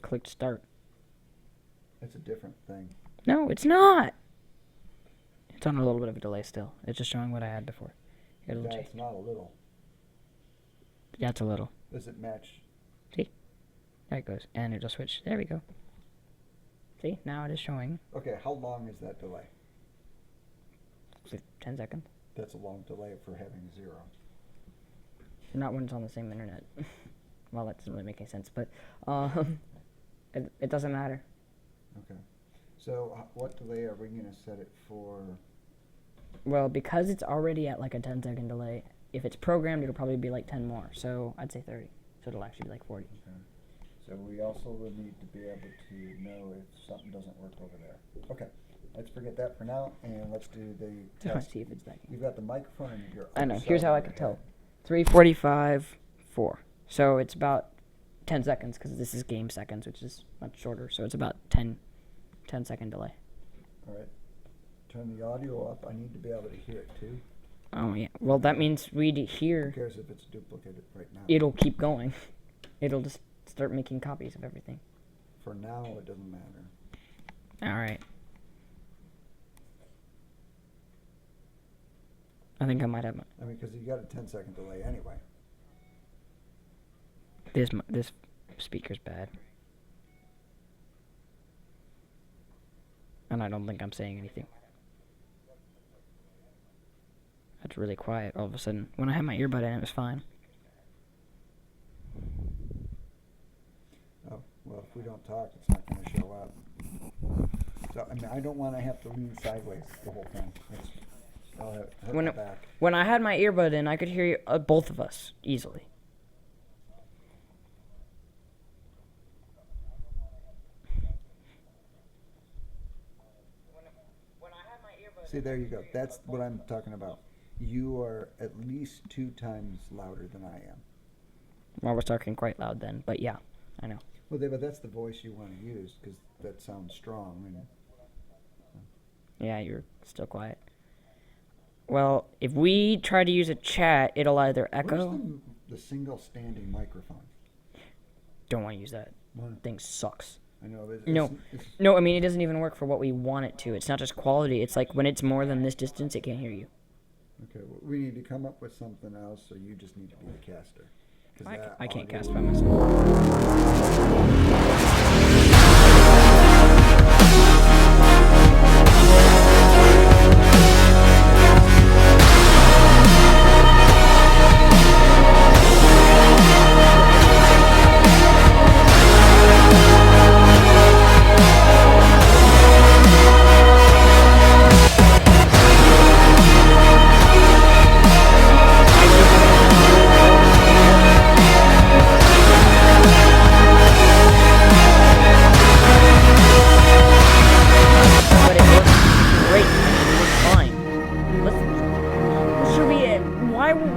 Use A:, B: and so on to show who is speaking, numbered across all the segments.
A: clicked start.
B: It's a different thing.
A: No, it's not. It's on a little bit of a delay still. It's just showing what I had before. It'll change.
B: It's not a little.
A: Yeah, it's a little.
B: Does it match?
A: See? There it goes. And it'll switch. There we go. See? Now it is showing.
B: Okay, how long is that delay?
A: 10 seconds.
B: That's a long delay for having 0.
A: Not when it's on the same internet. Well, that doesn't really make any sense, but it doesn't matter.
B: Okay. So what delay are we going to set it for?
A: Well, because it's already at like a 10-second delay, if it's programmed, it'll probably be like 10 more. So I'd say 30. So it'll actually be like 40.
B: Okay. So we also will need to be able to know if something doesn't work over there. Okay. Let's forget that for now, and let's do the test.
A: Let's see if it's that.
B: You've got the microphone in your
A: I know. Here's how I can tell. 3:45, 4. So it's about 10 seconds because this is game seconds, which is much shorter. So it's about 10-second delay.
B: All right. Turn the audio up. I need to be able to hear it too.
A: Oh yeah. Well, that means we'd hear.
B: Who cares if it's duplicated right now?
A: It'll keep going. It'll just start making copies of everything.
B: For now, it doesn't matter.
A: All right. I think I might have my.
B: I mean, because you got a 10-second delay anyway.
A: This speaker's bad. And I don't think I'm saying anything. That's really quiet all of a sudden. When I had my earbud in, it was fine.
B: Oh, well, if we don't talk, it's not going to show up. So, I mean, I don't want to have to lean sideways the whole time. I'll hurt my back.
A: When I had my earbud in, I could hear you, both of us easily.
B: See, there you go. That's what I'm talking about. You are at least 2 times louder than I am.
A: Well, we're talking quite loud then, but yeah, I know.
B: Well, but that's the voice you want to use because that sounds strong. And,
A: yeah, you're still quiet. Well, if we try to use a chat, it'll either echo.
B: Where's the single standing microphone?
A: Don't want to use that. Thing sucks.
B: I know.
A: No, I mean, it doesn't even work for what we want it to. It's not just quality. It's like when it's more than this distance, it can't hear you.
B: Okay, well, we need to come up with something else, so you just need to be the caster.
A: I can't cast by myself.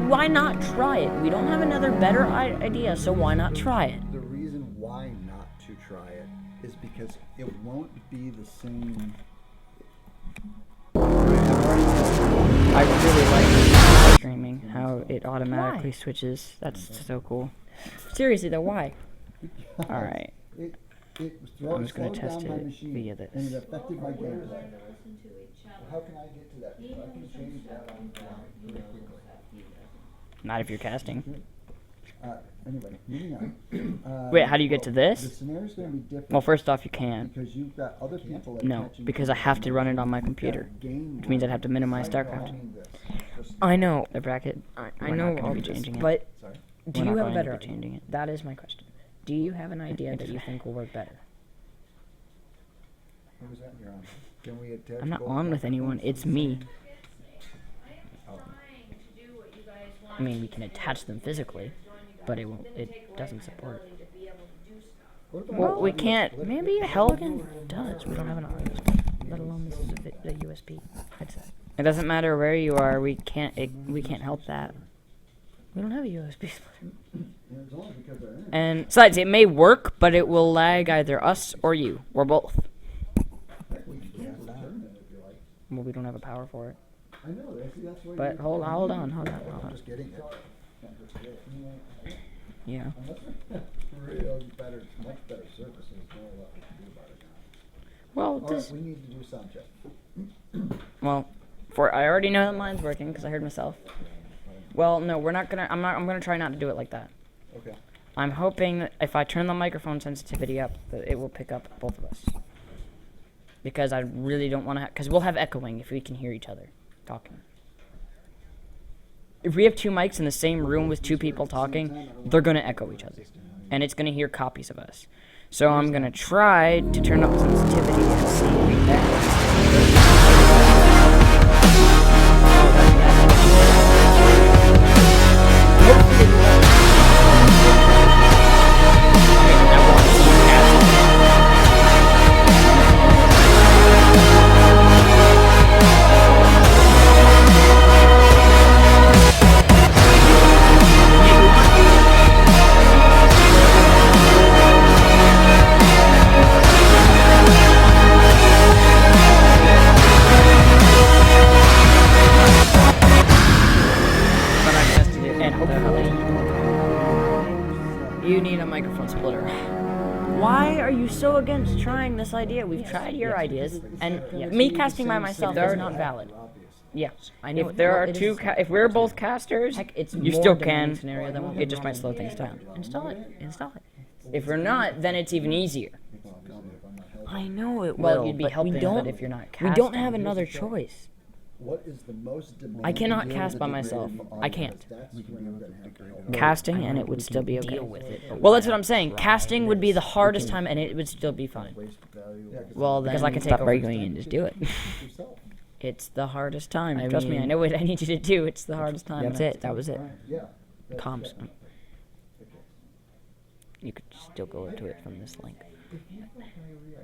A: Why not try it? We don't have another better idea, so why not try it?
B: The reason why not to try it is because it won't be the same.
A: I really like streaming, how it automatically switches. That's so cool. Seriously though, why? Alright. I'm just going to test it via this.
B: And it affected my gameplay. How can I get to that? I can change that on pretty quickly.
A: Not if you're casting.
B: Anyway, moving on.
A: Wait, how do you get to this?
B: The scenario's going to be different.
A: Well, first off, you can't.
B: Because you've got other people that
A: No, because I have to run it on my computer, which means I'd have to minimize Starcraft. I know the bracket. I know I'll be changing it, but do you have a better? Changing it. That is my question. Do you have an idea that you think will work better?
B: What was that you're on? Can we attach
A: I'm not on with anyone. It's me. I mean, we can attach them physically, but it won't. It doesn't support. Well, we can't. Maybe Helgen does. We don't have an audio, let alone this is a USB headset. It doesn't matter where you are. We can't. We can't help that. We don't have a USB splitter. And besides, it may work, but it will lag either us or you, or both. Well, we don't have a power for it. But hold on.
B: Just getting it.
A: Yeah.
B: Real better, much better services.
A: with this?
B: We need to do sound check.
A: Well, I already know that mine's working because I heard myself. Well, no, we're not gonna. I'm gonna try not to do it like that.
B: Okay.
A: I'm hoping that if I turn the microphone sensitivity up, that it will pick up both of us. Because I really don't want to. Because we'll have echoing if we can hear each other talking. If we have two mics in the same room with two people talking, they're gonna echo each other, and it's gonna hear copies of us. So I'm gonna try to turn up the sensitivity and see You need a microphone splitter. Why are you so against trying this idea? We've tried your ideas, and me casting by myself is not valid. Yeah, I know.
C: If there are two, if we're both casters,
A: Heck, it's
C: you
A: more
C: still
A: demanding
C: can.
A: scenario than
C: It just might slow things down.
A: Install it. Install it.
C: If we're not, then it's even easier.
A: I know it
C: Well,
A: will,
C: you'd be
A: but
C: helping,
A: we don't.
C: but if you're not
A: we don't
C: casting,
A: have another choice.
B: What is the most demanding?
A: I cannot cast by myself. I can't. Casting, and it would still be okay. Well, that's what I'm saying. Casting would be the hardest time, and it would still be fine.
C: Well, then
A: Because I can take
C: stop
A: over
C: arguing and just do it.
A: It's the hardest time.
C: I
A: Trust me, I
C: mean-
A: know what I need you to do. It's the hardest time.
C: That's it. That was it.
B: Yeah.
A: Comms.
C: You could still go to it from this link.
B: Are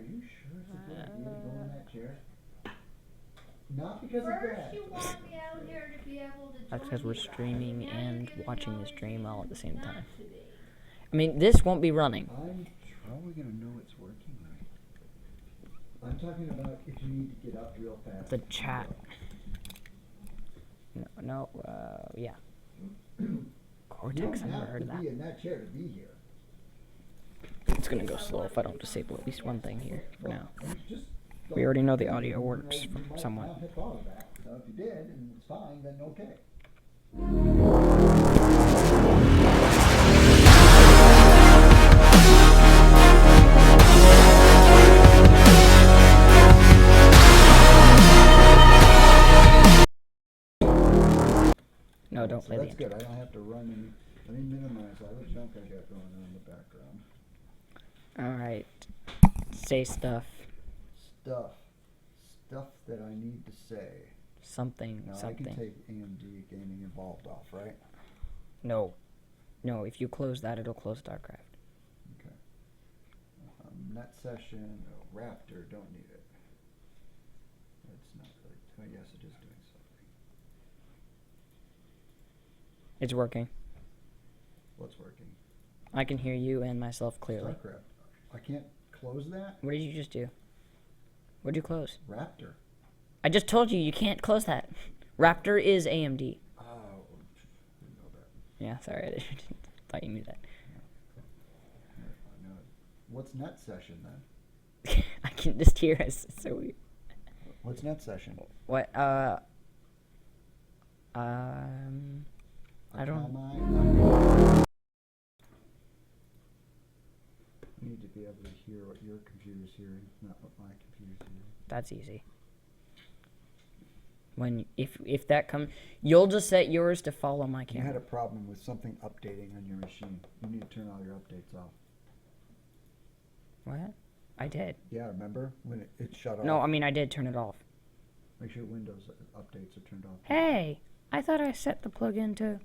B: you sure it's a good idea to go in that chair? Not because of
D: First,
B: that.
D: you want me out here to be able to
C: That's
D: join
C: because we're
D: you guys,
C: streaming
D: now
C: and
D: you're giving
C: watching
D: all
C: the
D: these
C: stream all at the same
D: reasons
C: time.
D: not to be.
A: I mean, this won't be running.
B: I'm probably gonna know it's working right. I'm talking about if you need to get up real fast.
A: The chat. No, yeah. Cortex, I've never heard of that.
B: You don't have to be in that chair to be here.
C: It's gonna go slow if I don't disable at least one thing here for now.
B: Just
A: We already know the audio works somewhat.
B: not have thought of that. So if you did and it's fine, then okay.
A: No, don't
B: So
A: play the
B: that's
A: intro.
B: good. I don't have to run any. Let me minimize all the junk I got going on in the background.
A: Alright. Say stuff.
B: Stuff that I need to say.
A: Something.
B: Now I
A: something.
B: can take AMD gaming involved off, right?
A: No. No, if you close that, it'll close Starcraft.
B: Okay. Net session, Raptor, don't need it. It's not really. Oh yes, it is doing something.
A: It's working.
B: What's working?
A: I can hear you and myself clearly.
B: Starcraft. I can't close that.
A: What did you just do? What did you close?
B: Raptor.
A: I just told you can't close that. Raptor is AMD.
B: Oh, didn't know that.
A: Yeah, sorry, I didn't thought you knew that.
B: I know it. What's net session then?
A: I can just hear us. It's so weird.
B: What's net session?
A: What? I don't.
B: You need to be able to hear what your computer's hearing, not what my computer's hearing.
A: That's easy. When if that comes, you'll just set yours to follow my
B: You had
A: camera.
B: a problem with something updating on your machine. You need to turn all your updates off.
A: What? I did.
B: Yeah, remember when it shut off?
A: No, I mean I did turn it off.
B: Make sure Windows updates are turned off.
A: Hey, I thought I set the plug-in too.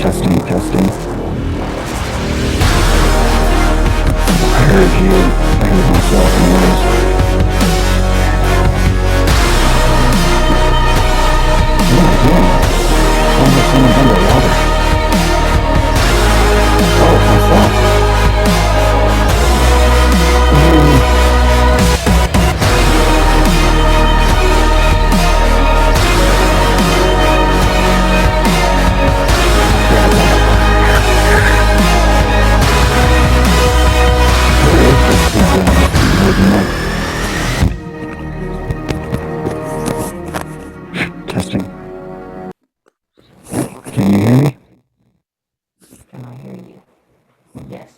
B: Testing, testing. I heard you. I heard myself in yours. Yeah, yeah. Sounds like someone's underwater. Oh, it's myself. Testing. Can you hear me?
A: Can I hear you? Yes.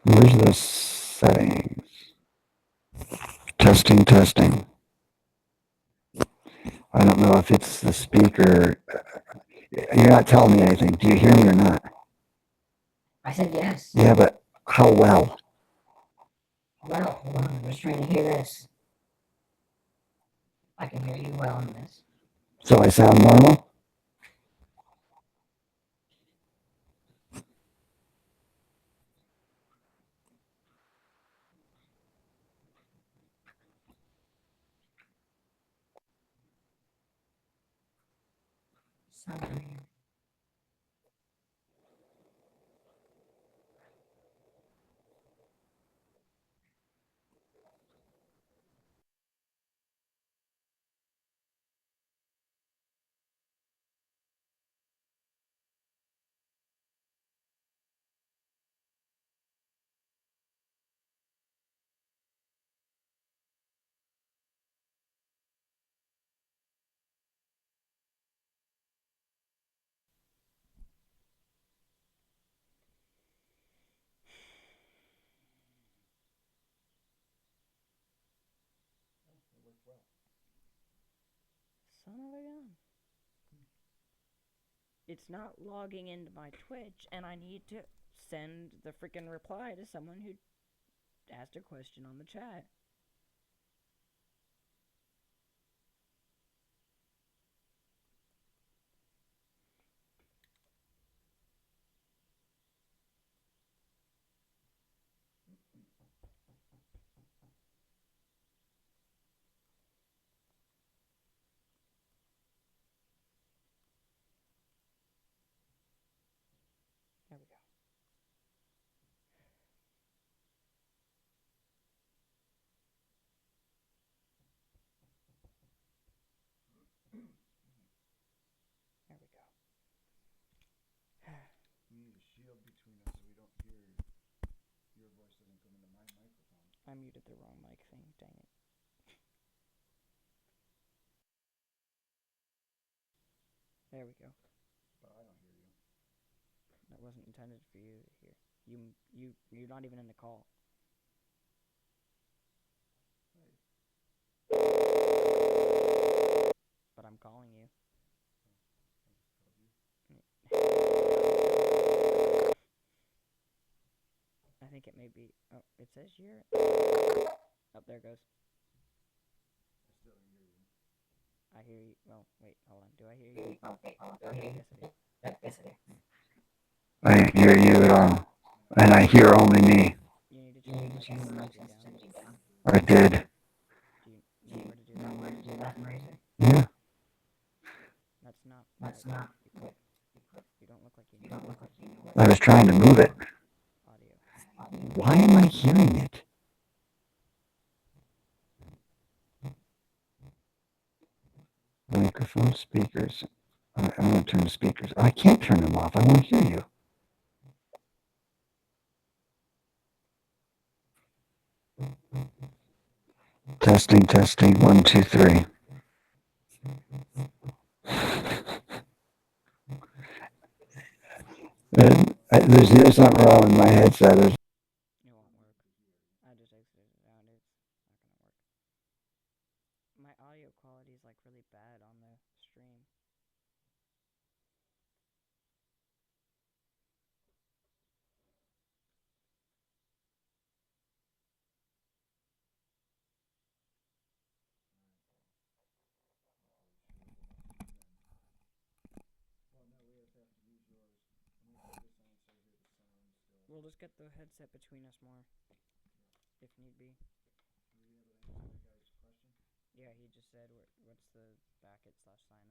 B: Where's the settings? Testing, testing. I don't know if it's the speaker. You're not telling me anything. Do you hear me or not?
A: I said yes.
B: Yeah, but how well?
A: Well, hold on. I'm just trying to hear this. I can hear you well on this.
B: So I sound normal?
A: Sound right here. Son of a gun. It's not logging into my Twitch, and I need to send the freaking reply to someone who asked a question on the chat. There we go. There we go.
B: We need a shield between us so we don't hear your voice doesn't come into my microphone.
A: I muted the wrong mic thing. Dang it. There we go.
B: But I don't hear you.
A: That wasn't intended for you to hear. You're not even in the call. But I'm calling you. I think it may be. Oh, it says you're. Oh, there it goes.
B: I still don't hear you.
A: I hear you. Well, wait, hold on. Do I hear you? Oh, wait, hold on. Yes, I do. Yes, I do.
B: I didn't hear you at all. And I hear only me.
A: You need to change the mic sensitivity down.
B: I did.
A: Do you know where to do that, Razor?
B: Yeah.
A: That's not. You don't look like you know.
B: I was trying to move it.
A: Audio.
B: Why am I hearing it? Microphone, speakers. I'm going to turn the speakers. I can't turn them off. I want to hear you. Testing, testing, 1, 2, 3. There's something wrong with my headset.
A: It won't work. I just exited it out. It's not gonna work. My audio quality is like really bad on the stream. We'll just get the headset between us more, if need be. Yeah, he just said, what's the /sign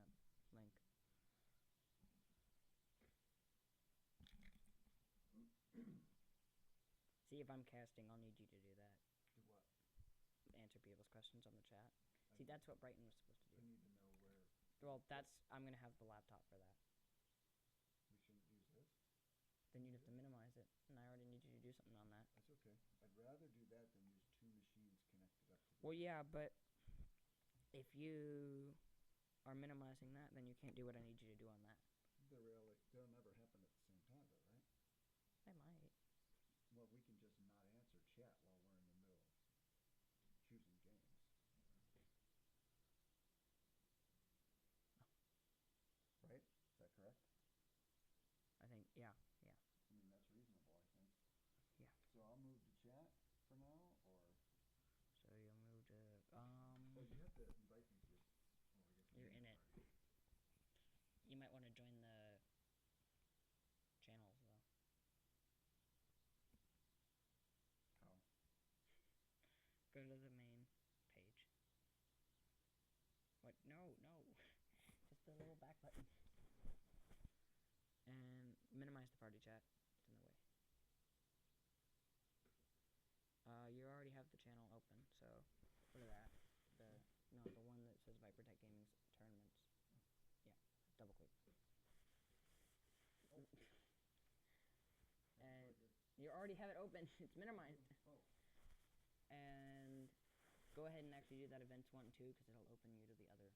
A: up link? See, if I'm casting, I'll need you to do that.
B: Do what?
A: Answer people's questions on the chat. See, that's what Brighton was supposed to do.
B: I need to know where.
A: Well, I'm gonna have the laptop for that.
B: We shouldn't use this.
A: Then you'd have to minimize it, and I already need you to do something on that.
B: That's okay. I'd rather do that than use 2 machines connected up to the.
A: Well, yeah, but if you are minimizing that, then you can't do what I need you to do on that.
B: They'll never happen at the same time, though, right?
A: They might.
B: Well, we can just not answer chat while we're in the middle of choosing games. Right? Is that correct?
A: I think, yeah.
B: I mean, that's reasonable, I think.
A: Yeah.
B: So I'll move to chat for now, or?
A: So you'll move to,
B: Oh, you have to invite me to. Oh, I guess
A: you're in it. You might want to join the channels, though.
B: How?
A: Go to the main page. What? No. Just the little back button. And minimize the party chat. It's in the way. You already have the channel open, so go to that. The one that says Vipertech Gaming's tournaments. Yeah, double click. And you already have it open. It's minimized. And go ahead and actually do that events 1 and 2, because it'll open you to the other.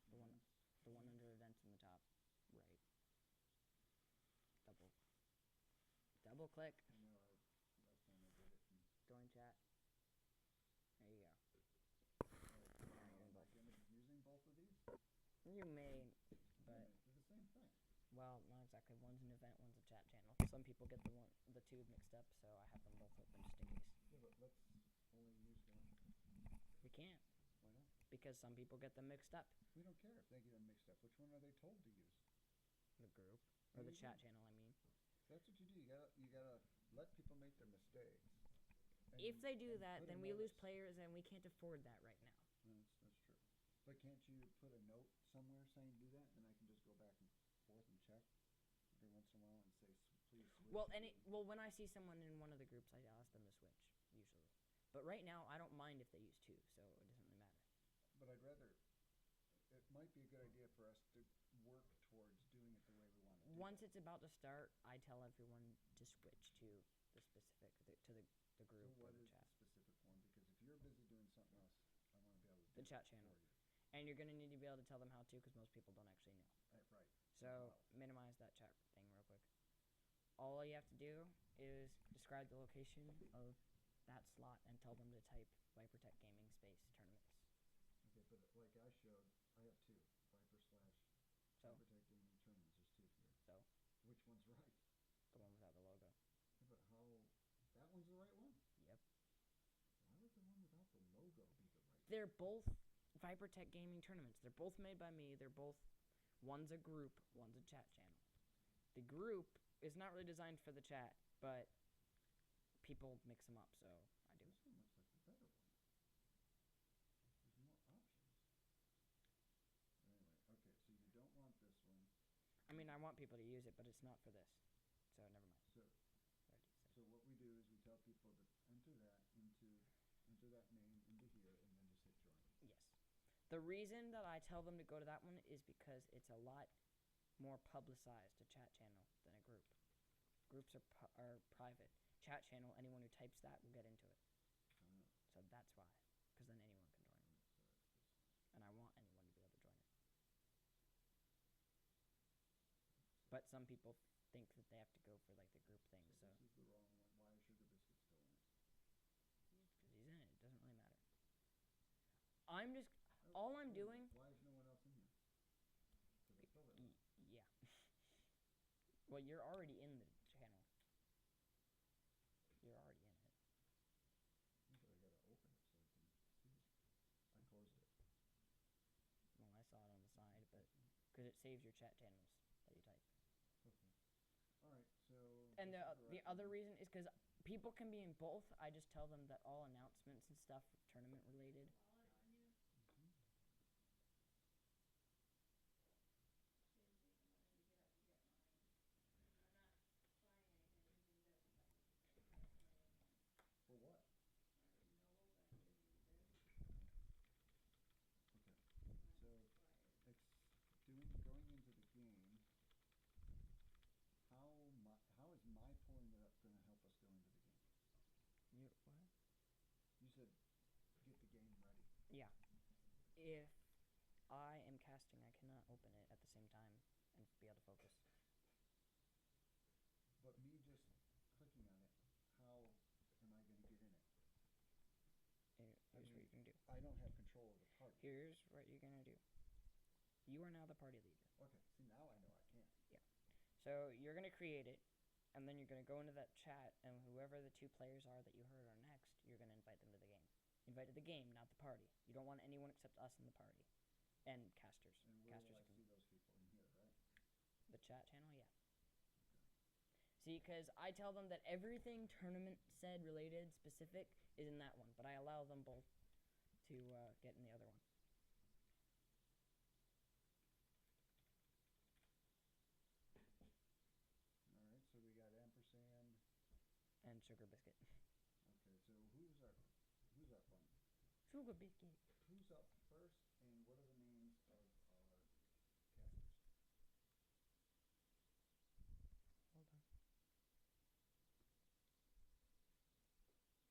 A: The one under events in the top right. Double click.
B: I know, last time I did it.
A: Join chat. There you go.
B: Am I going to be using both of these?
A: You may, but
B: they're the same thing.
A: Well, not exactly. One's an event, one's a chat channel. Some people get the two mixed up, so I have them both open just in case.
B: Yeah, but let's only use one.
A: We can't.
B: Why not?
A: Because some people get them mixed up.
B: We don't care if they get them mixed up. Which one are they told to use?
A: The group. Or the chat channel, I mean.
B: That's what you do. You gotta let people make their mistakes.
A: If they do that, then we lose players, and we can't afford that right now.
B: That's true. But can't you put a note somewhere saying do that, and I can just go back and forth and check every once in a while and say, please switch?
A: Well, when I see someone in one of the groups, I ask them to switch usually. But right now, I don't mind if they use 2, so it doesn't really matter.
B: But I'd rather. It might be a good idea for us to work towards doing it the way we want to do it.
A: Once it's about to start, I tell everyone to switch to the specific to the group
B: so
A: or
B: what
A: the
B: is
A: chat.
B: the specific one? Because if you're busy doing something else, I want to be able to do
A: The chat
B: it
A: channel.
B: for you.
A: And you're going to need to be able to tell them how to, because most people don't actually know.
B: Right.
A: So minimize that chat thing real quick. All you have to do is describe the location of that slot and tell them to type Vipertech Gaming space tournaments.
B: Okay, but like I showed, I have 2. Viper/Vipertech Gaming tournaments. There's 2 here.
A: So?
B: Which one's right?
A: The one without the logo.
B: Yeah, but how? That one's the right one?
A: Yep.
B: Why would the one without the logo be the right one?
A: They're both Vipertech Gaming tournaments. They're both made by me. They're both, one's a group, one's a chat channel. The group is not really designed for the chat, but people mix them up, so I do.
B: This one looks like the better one. There's more options. Anyway, okay, so you don't want this one.
A: I mean, I want people to use it, but it's not for this, so never mind.
B: So what we do is we tell people to enter that name into here, and then just hit join.
A: Yes. The reason that I tell them to go to that one is because it's a lot more publicized, a chat channel, than a group. Groups are private. Chat channel, anyone who types that will get into it.
B: Oh.
A: So that's why. Because then anyone can join it.
B: So that's this one.
A: And I want anyone to be able to join it. But some people think that they have to go for like the group thing, so.
B: This is the wrong one. Why is Sugar Biscuit still in it?
A: Because he's in it. It doesn't really matter. I'm just. All I'm doing.
B: Why is no one else in here? 'Cause I filled it.
A: Yeah. Well, you're already in the channel. You're already in it.
B: But I gotta open it so I can see it. I closed it.
A: Well, I saw it on the side, but because it saves your chat channels that you type.
B: Okay. All right. So.
A: And
B: this is
A: the
B: right
A: other
B: one.
A: reason is because people can be in both. I just tell them that all announcements and stuff tournament related.
D: Call it on you.
B: Mhm.
D: Didn't take a minute to get up to get mine. I'm not buying anything using this if I can just get it again.
B: For what?
D: I don't know, but I'm gonna use this.
B: Okay.
D: Mine's
B: So,
D: expired.
B: going into the game. How is my pulling it up going to help us go into the game?
A: You what?
B: You said get the game ready.
A: Yeah. If I am casting, I cannot open it at the same time and be able to focus.
B: But me just clicking on it, how am I going to get in it?
A: Here's what you can do.
B: I don't have control of the party.
A: Here's what you're gonna do. You are now the party leader.
B: Okay. See, now I know I can't.
A: So you're gonna create it, and then you're gonna go into that chat, and whoever the two players are that you heard are next, you're gonna invite them to the game. Invite to the game, not the party. You don't want anyone except us in the party, and casters.
B: And where
A: Casters
B: will I
A: can
B: see those people in here, right?
A: the chat channel, yeah. See, because I tell them that everything tournament said related specific is in that one, but I allow them both to get in the other one.
B: All right. So we got ampersand.
A: And sugar biscuit.
B: Okay. So who's our fun?
A: Sugar biscuit.
B: Who's up first, and what are the names of our casters?
A: Hold on.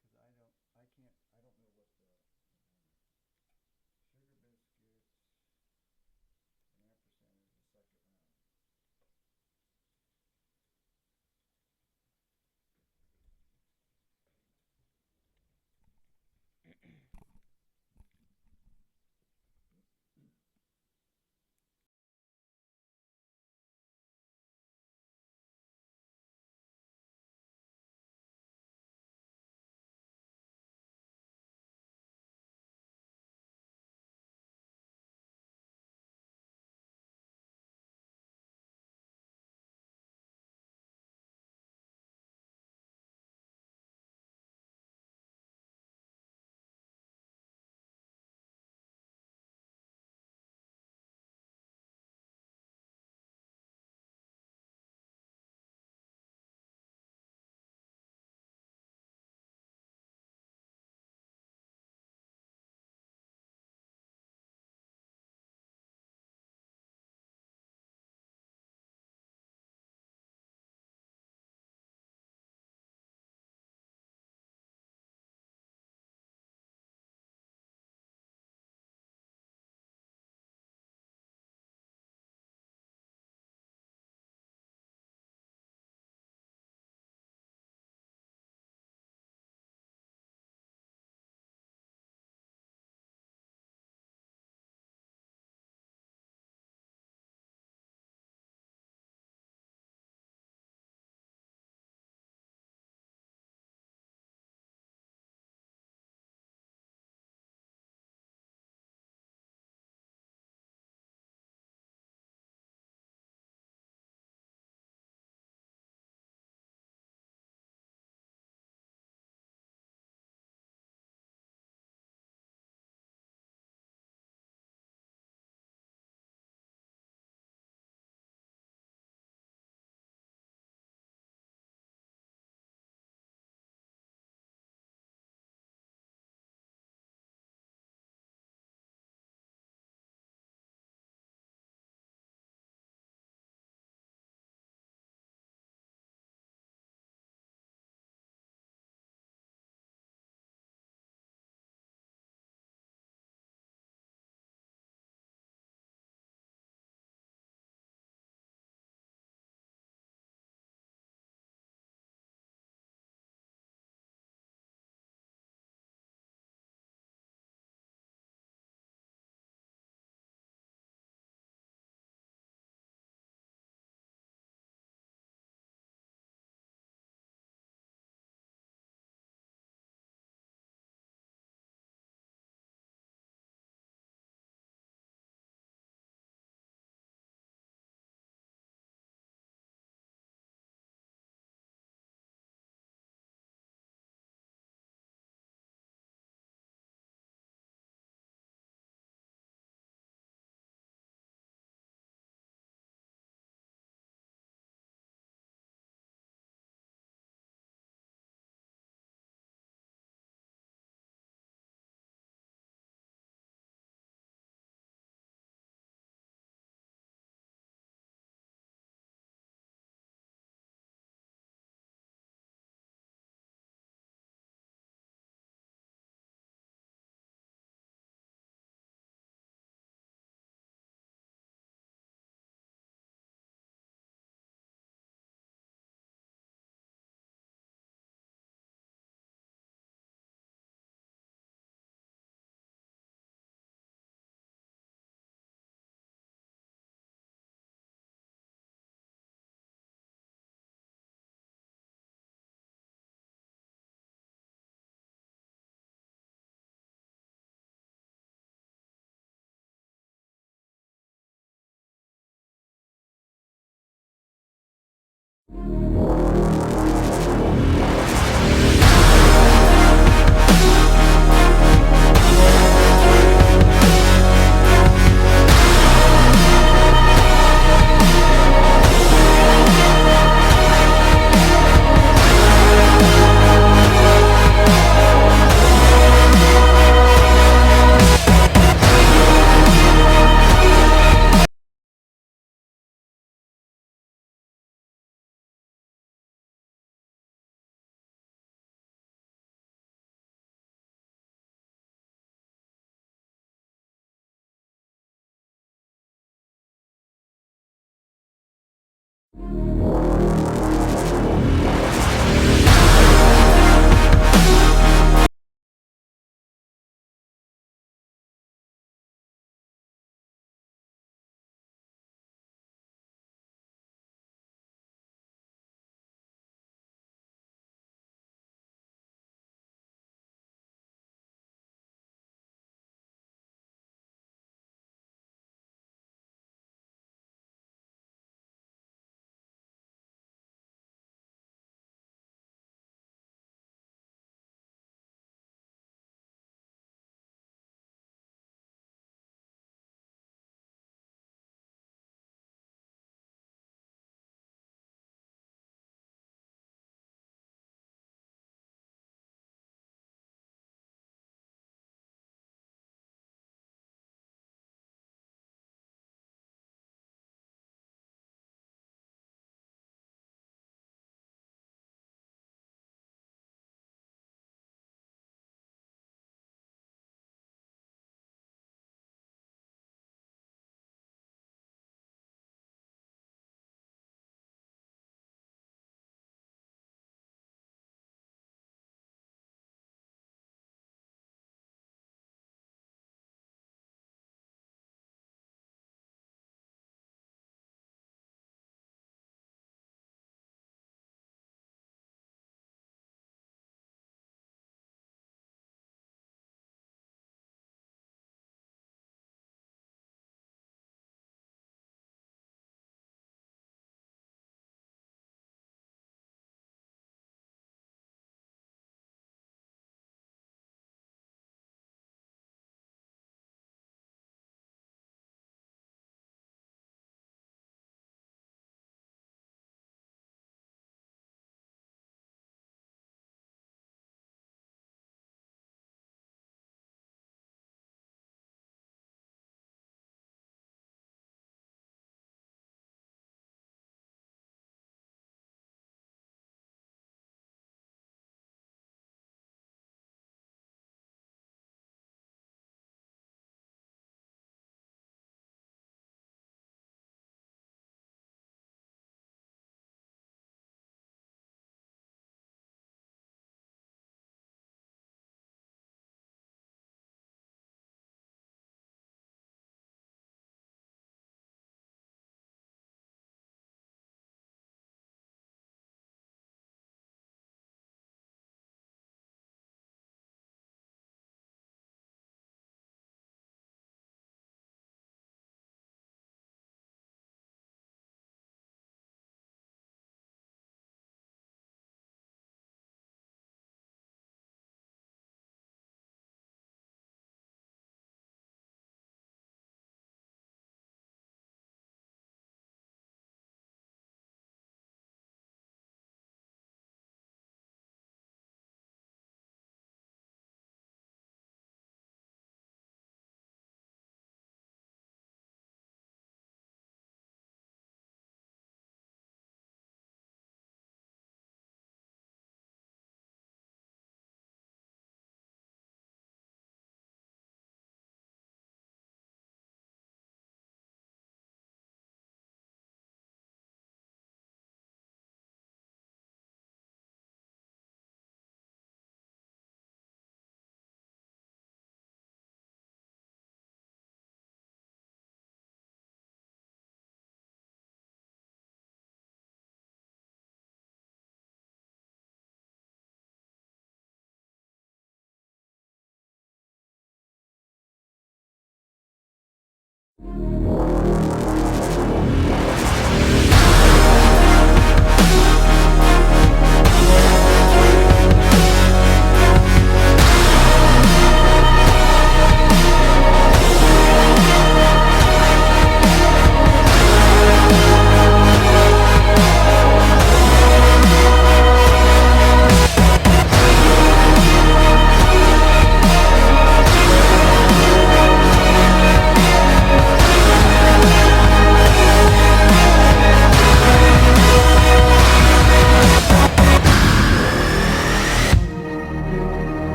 B: Because I don't know what the Sugar Biscuits and ampersand is the second round.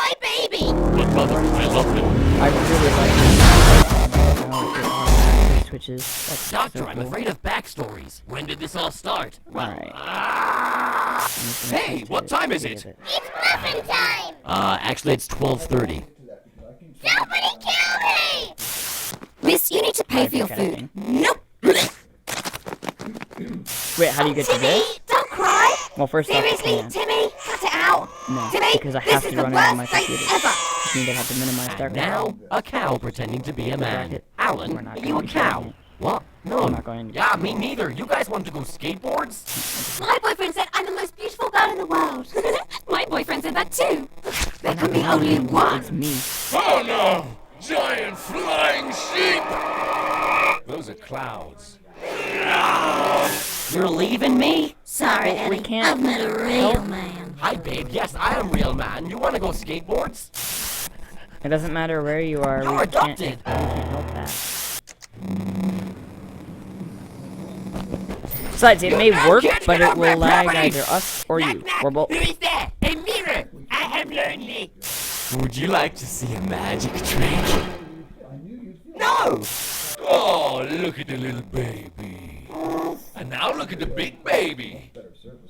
E: my baby!
F: Look, Mother, I love you.
A: I really like it. Automatic switches. That's
F: Doctor,
A: so
F: I'm
A: cool.
F: afraid of backstories. When did this all start? Well,
A: Alright.
F: Hey, what time is it?
E: It's muffin time!
F: Actually, it's 12:30.
E: Somebody kill me! Miss, you need to pay for your food. Nope!
A: Wait, how do you get to
E: Timmy,
A: this?
E: don't cry!
A: Well, first off,
E: Seriously,
A: yeah.
E: Timmy, cut it out!
A: No,
E: Timmy,
A: because I
E: this
A: have
E: is
A: to
E: the
A: run it on my
E: worst day
A: computer.
E: ever!
A: Which means I have to minimize
F: And
A: Starcraft.
F: now, a cow pretending to be a man.
A: We're
F: Alan,
A: not
F: are
A: gonna
F: you a
A: be
F: cow?
A: doing it.
F: What? No.
A: I'm not going to.
F: Yeah, me neither. You guys want to go skateboards?
E: My boyfriend said I'm the most beautiful girl in the world. My boyfriend said that too. There can be only
A: It's
E: one.
A: me.
F: Oh no! Giant flying sheep! Those are clouds. You're leaving me?
E: Sorry,
A: Well, we
E: Eddie.
A: can't
E: I've met a real man.
F: Hi, babe. Yes, I am real man. You want to go skateboards?
A: It doesn't matter where you are.
F: You're
A: We can't
F: adopted.
A: help that. Besides, it may work, but it will lag either us or you. Or both.
F: Who is there? A mirror. I am lonely. Would you like to see a magic trick? No! Oh, look at the little baby. And now look at the big baby.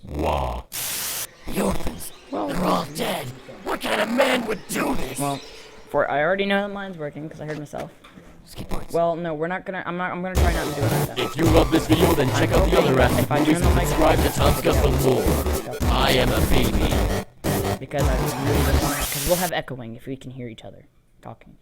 F: Wow. The orphans, they're all dead. What kind of man would do this?
A: Well, I already know that mine's working because I heard myself.
F: Skateboards.
A: Well, no, we're not gonna. I'm gonna try not to do it like that.
F: If you love this video, then check out the other
A: If I
F: movies
A: turn
F: and
A: the
F: subscribe to Tom Scuff for more. I am a baby.
A: Because I really don't want to. Because we'll have echoing if we can hear each other talking.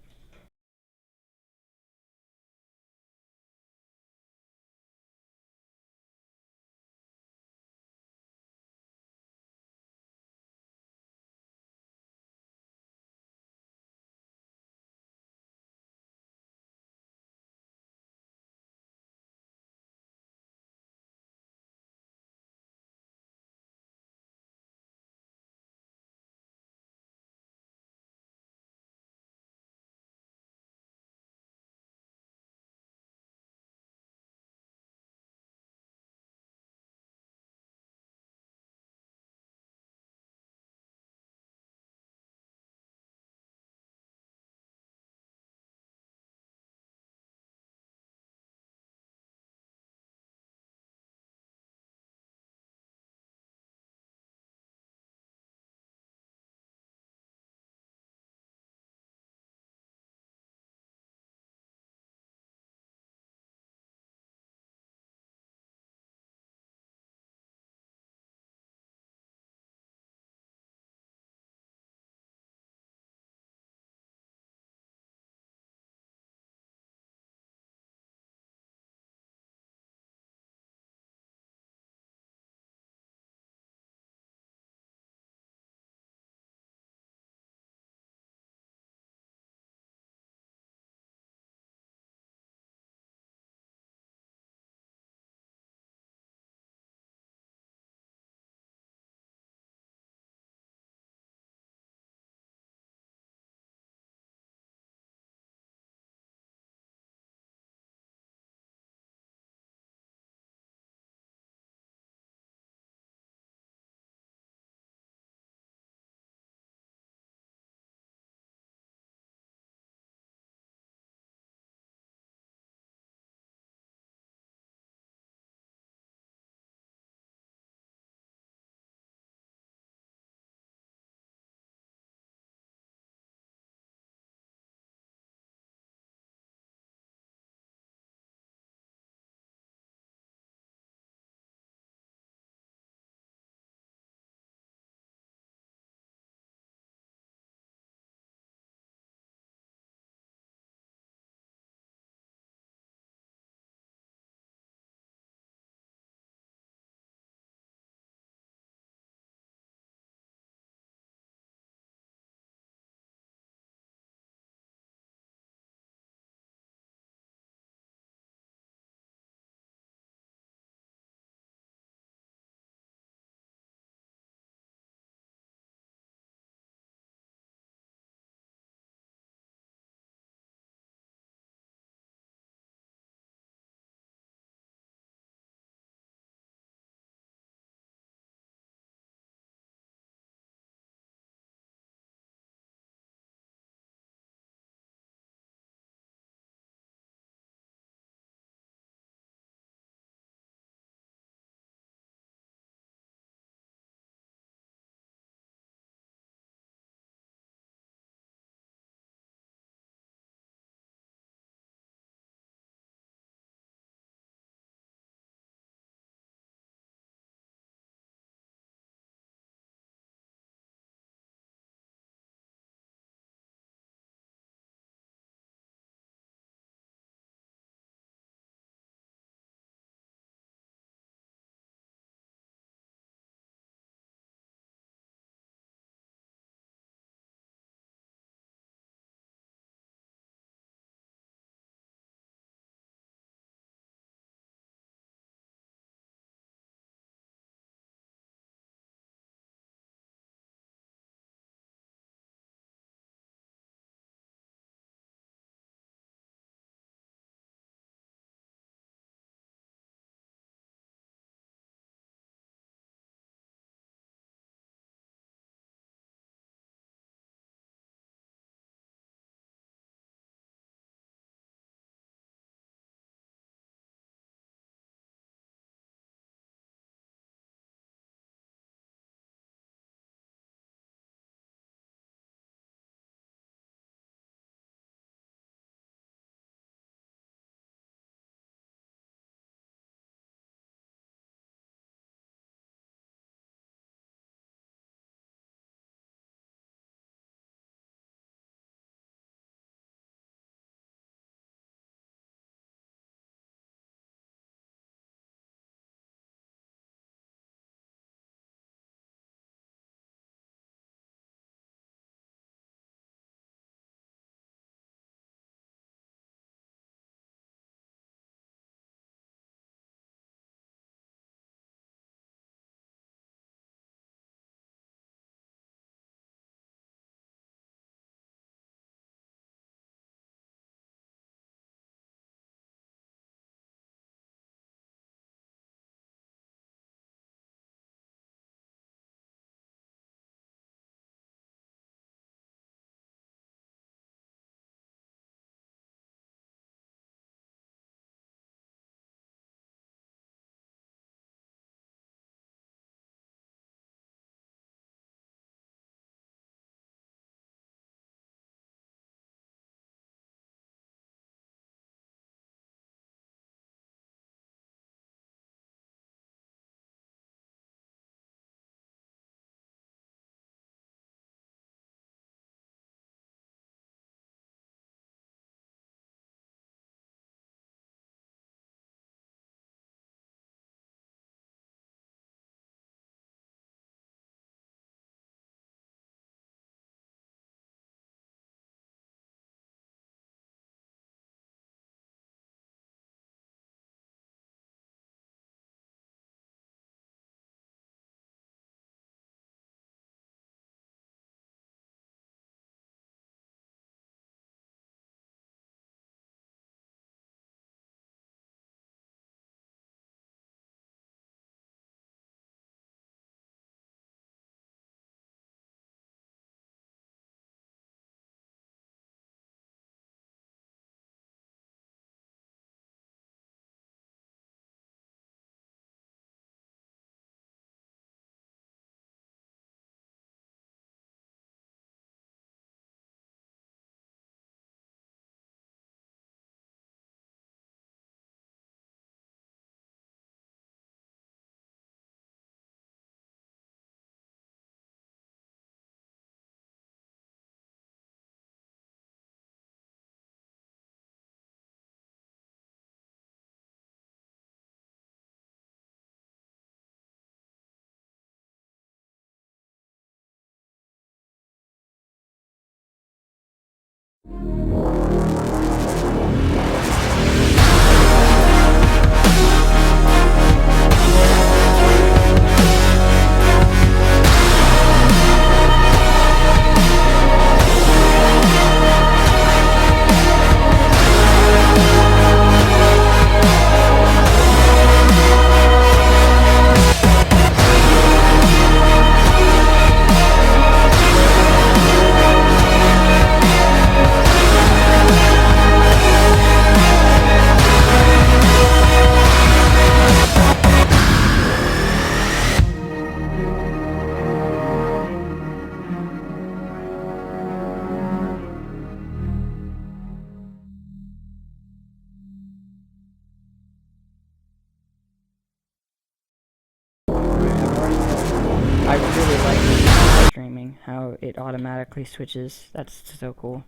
A: it automatically switches. That's so cool.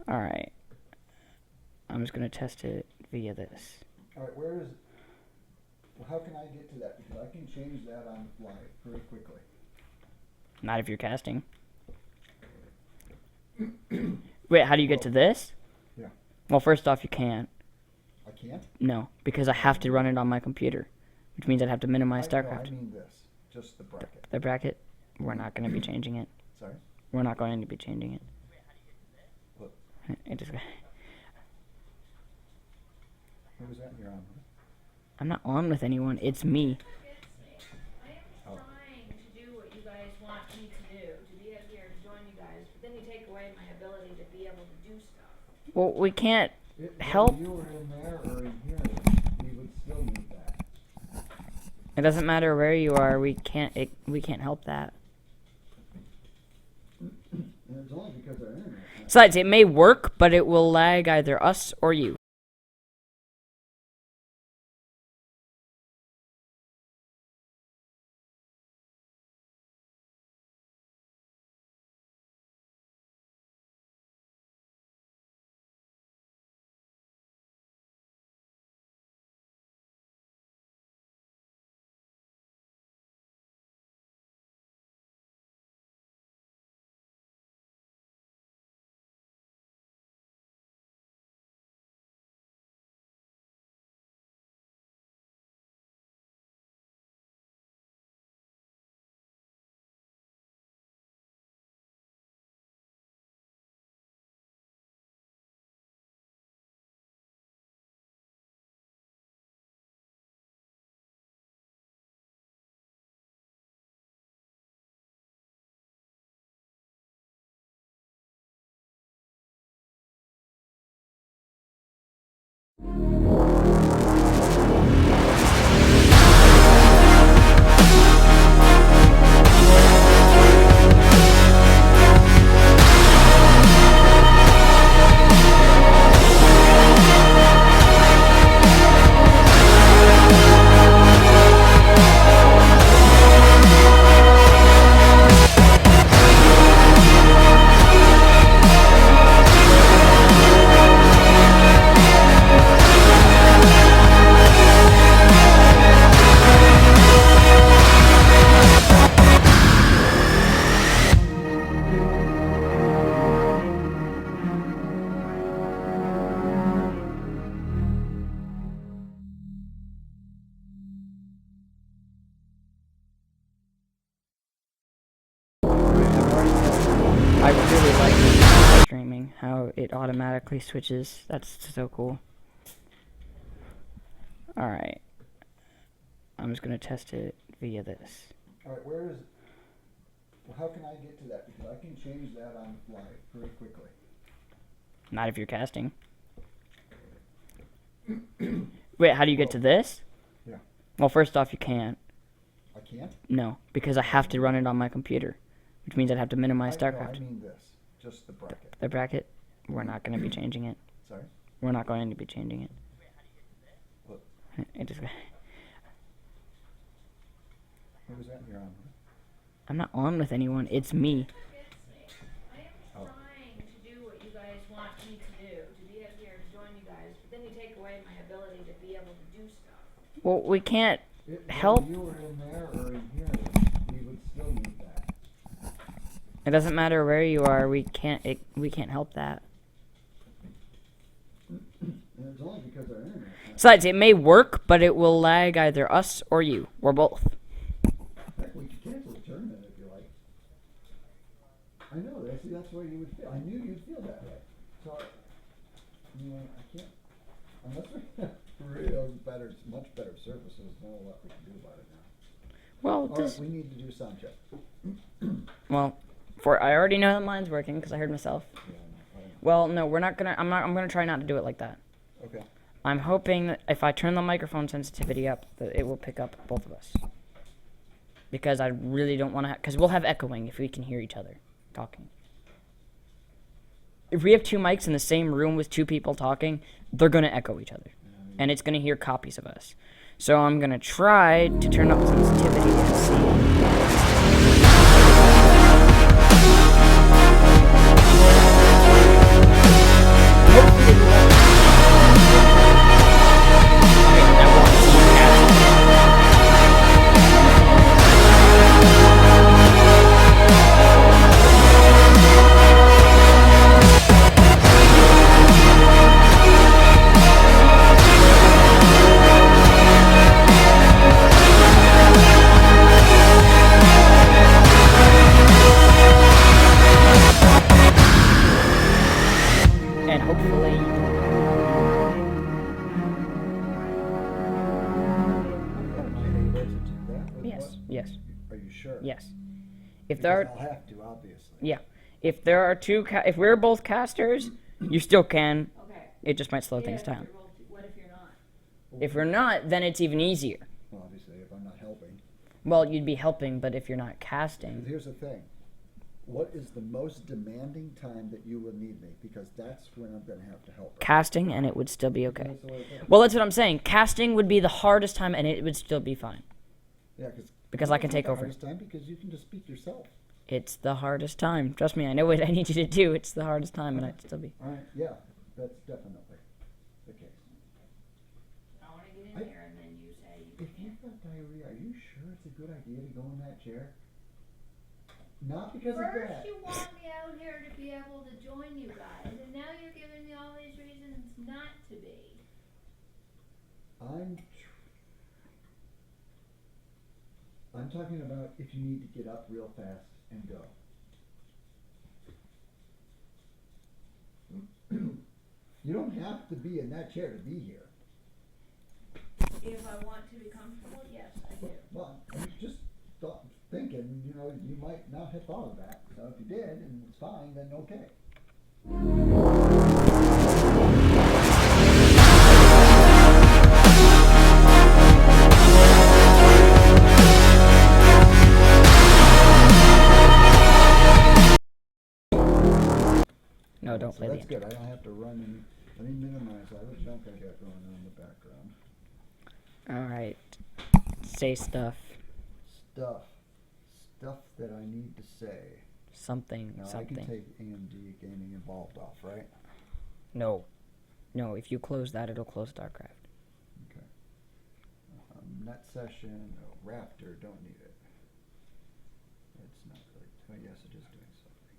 A: Alright. I'm just gonna test it via this.
B: Alright, where is, well, how can I get to that? Because I can change that on the fly very quickly.
A: Not if you're casting. Wait, how do you get to this?
B: Yeah.
A: Well, first off, you can't.
B: I can't?
A: No, because I have to run it on my computer, which means I'd have to minimize
B: No,
A: Starcraft.
B: I mean this, just the bracket.
A: The bracket, we're not going to be changing it.
B: Sorry?
A: We're not going to be changing it.
B: What?
A: It just,
B: Who was that you're on?
A: I'm not on with anyone. It's me.
D: I am trying to do what you guys want me to do, to be up here to join you guys, but then you take away my ability to be able to do stuff.
A: Well, we can't
B: Whether
A: help.
B: you were in there or in here, we would still need that.
A: It doesn't matter where you are. We can't help that.
B: And it's only because our internet.
A: Besides, it may work, but it will lag either us or you. I really like streaming, how it automatically switches. That's so cool. Alright. I'm just going to test it via this.
B: Alright, where is, well, how can I get to that? Because I can change that on the fly very quickly.
A: Not if you're casting. Wait, how do you get to this?
B: Yeah.
A: Well, first off, you can't.
B: I can't?
A: No, because I have to run it on my computer, which means I'd have to minimize
B: No,
A: Starcraft.
B: I mean this, just the bracket.
A: The bracket, we're not going to be changing it.
B: Sorry?
A: We're not going to be changing it.
B: What?
A: It just,
B: Who was that you're on?
A: I'm not on with anyone. It's me.
D: I am trying to do what you guys want me to do, to be up here to join you guys, but then you take away my ability to be able to do stuff.
A: Well, we can't
B: Whether
A: help.
B: you were in there or in here, we would still need that.
A: It doesn't matter where you are. We can't help that.
B: And it's only because our internet.
A: Besides, it may work, but it will lag either us or you, or both.
B: Heck, we could cancel the tournament if you like. I know, that's why you would feel, I knew you'd feel that way. So, I mean, I can't, unless we have real better, much better services, there's not a lot we can do about it now.
A: Well,
B: Alright,
A: this.
B: we need to do sound check.
A: Well, I already know that mine's working because I heard myself.
B: Yeah, I know.
A: Well, no, we're not gonna. I'm gonna try not to do it like that.
B: Okay.
A: I'm hoping that if I turn the microphone sensitivity up, that it will pick up both of us. Because I really don't want to. Because we'll have echoing if we can hear each other talking. If we have two mics in the same room with two people talking, they're gonna echo each other, and it's gonna hear copies of us. So I'm gonna try to turn up the sensitivity and see. hopefully.
B: Am I able to do that with
A: Yes,
B: what?
A: yes,
B: Are you sure?
A: yes. If there
B: Because
A: are,
B: I'll have to, obviously.
A: yeah, if there are if we're both casters, you still can.
D: Okay.
A: It just might slow things
D: If
A: down.
D: you're what if you're not?
A: If we're not, then it's even easier.
B: Well, obviously, if I'm not helping.
A: Well, you'd be helping, but if you're not
B: Because
A: casting,
B: here's the thing. What is the most demanding time that you will need me? Because that's when I'm going to have to help. Right?
A: casting, and it would still be okay.
B: That's the way it goes.
A: Well, that's what I'm saying. Casting would be the hardest time, and it would still be fine.
B: Yeah,
A: Because I can take
B: the
A: over.
B: hardest time because you can just speak yourself.
A: It's the hardest time. Trust me, I know what I need you to do. It's the hardest time, and I'd still be.
B: All right. Yeah, that's definitely the case.
D: I wanna get in
B: I-
D: there and then you say you
B: If you've got diarrhea, are you sure it's a good idea to go in that chair? Not because of
D: First
B: that.
D: you want me out here to be able to join you guys, and now you're giving me all these reasons not to be.
B: I'm talking about if you need to get up real fast and go. You don't have to be in that chair to be here.
D: If I want to be comfortable, yes, I do.
B: Well, I'm just thinking, you might not have thought of that. So if you did and it's fine, then okay.
A: No, don't
B: So
A: play the
B: that's
A: intro.
B: good. I don't have to run and let me minimize all the junk I got going on in the background.
A: Alright. Say stuff.
B: Stuff that I need to say.
A: Something.
B: Now I
A: something.
B: can take AMD Gaming Involved off, right?
A: No. No, if you close that, it'll close Starcraft.
B: Okay. Net session, Raptor, don't need it. It's not really. Oh yes, it is doing something.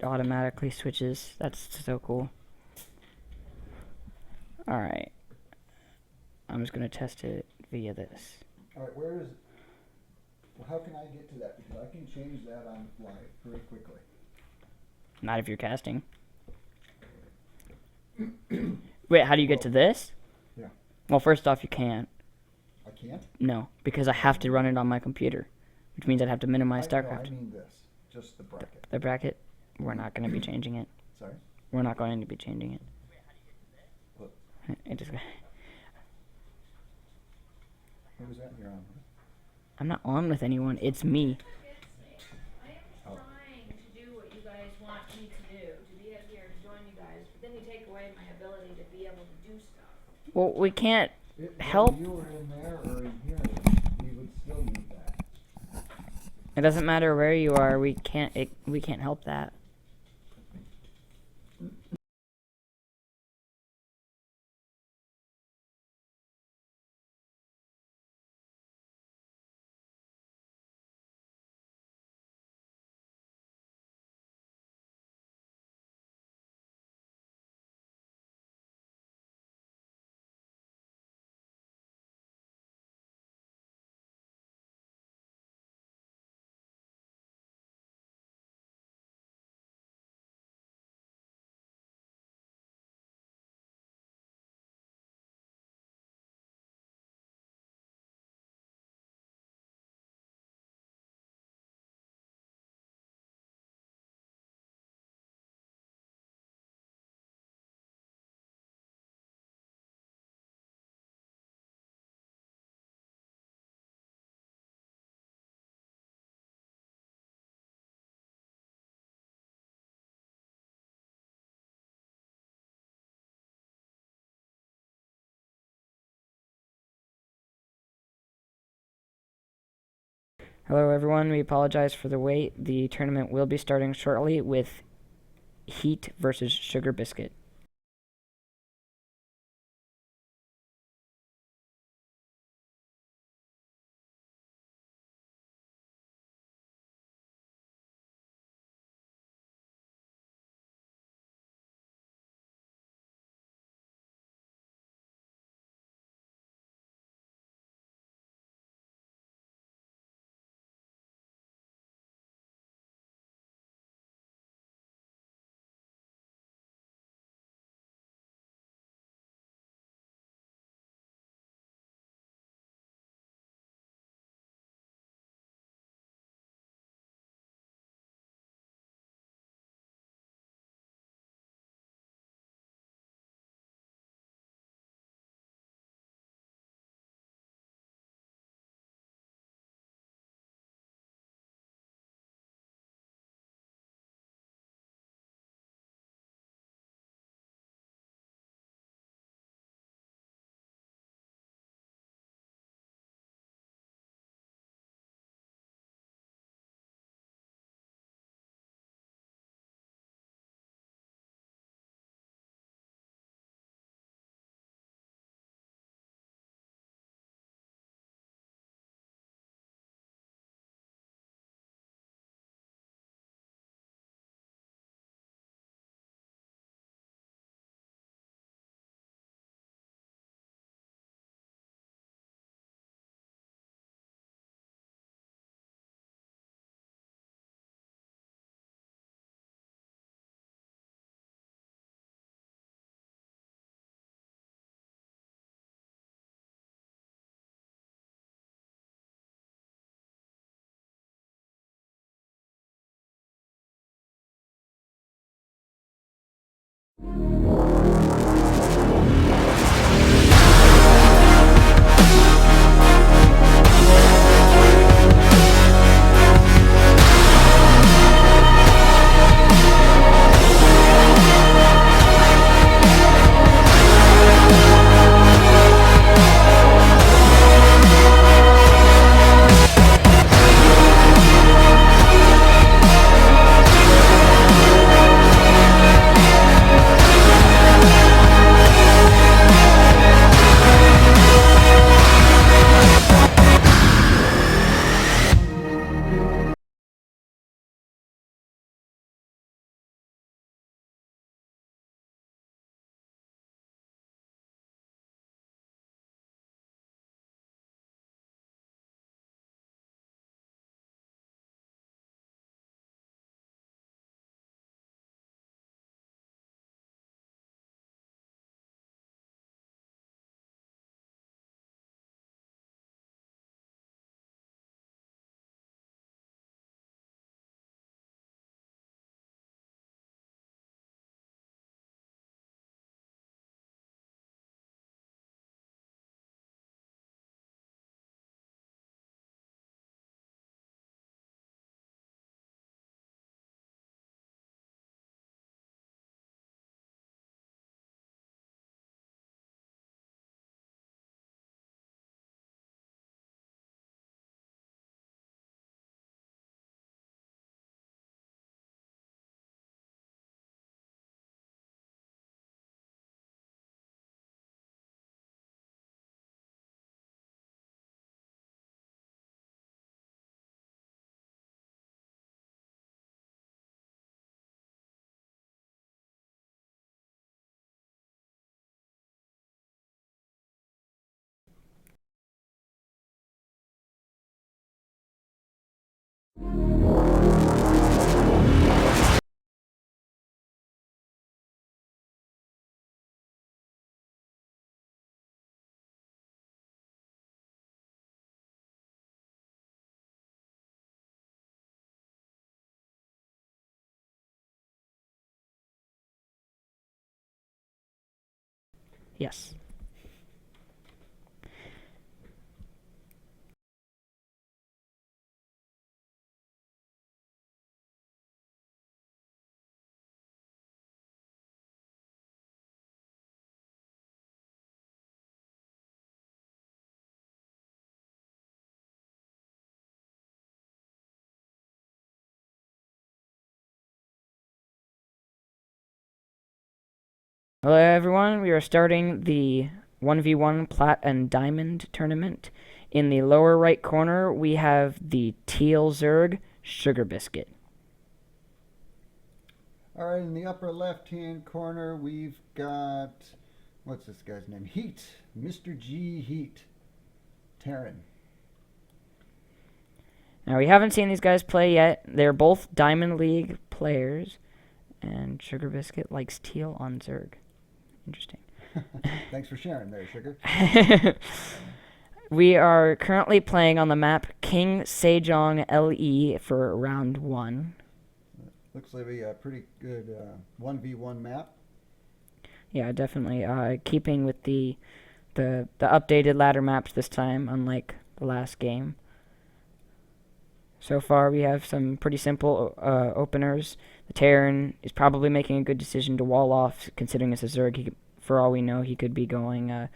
A: it automatically switches. That's so cool. Alright. I'm just gonna test it via this.
B: Alright, where is, well, how can I get to that? Because I can change that on the fly very quickly.
A: Not if you're casting. Wait, how do you get to this?
B: Yeah.
A: Well, first off, you can't.
B: I can't?
A: No, because I have to run it on my computer, which means I'd have to minimize
B: No,
A: StarCraft.
B: I mean this, just the bracket.
A: The bracket, we're not going to be changing it.
B: Sorry?
A: We're not going to be changing it.
B: What?
A: It just.
B: Who was that you're on?
A: I'm not on with anyone. It's me.
D: I am trying to do what you guys want me to do, to be up here to join you guys, but then you take away my ability to be able to do stuff.
A: Well, we can't
B: Whether
A: help.
B: you were in there or in here, we would still need that.
A: It doesn't matter where you are. We can't. We can't help that. Hello, everyone. We apologize for the wait. The tournament will be starting shortly with Heat versus Sugar Biscuit. Yes. Hello everyone, we are starting the 1v1 Plat and Diamond tournament. In the lower right corner, we have the Teal Zerg Sugar Biscuit.
B: Alright, in the upper left-hand corner, we've got, what's this guy's name? Heat. Mr. G Heat. Terran.
A: Now, we haven't seen these guys play yet. They're both Diamond League players, and Sugar Biscuit likes Teal on Zerg. Interesting.
B: Thanks for sharing there, Sugar.
A: We are currently playing on the map King Sejong LE for round 1.
B: Looks like a pretty good 1v1 map.
A: Yeah, definitely. Keeping with the updated ladder maps this time, unlike the last game. So far, we have some pretty simple openers. The Terran is probably making a good decision to wall off, considering it's a Zerg. For all we know, he could be going a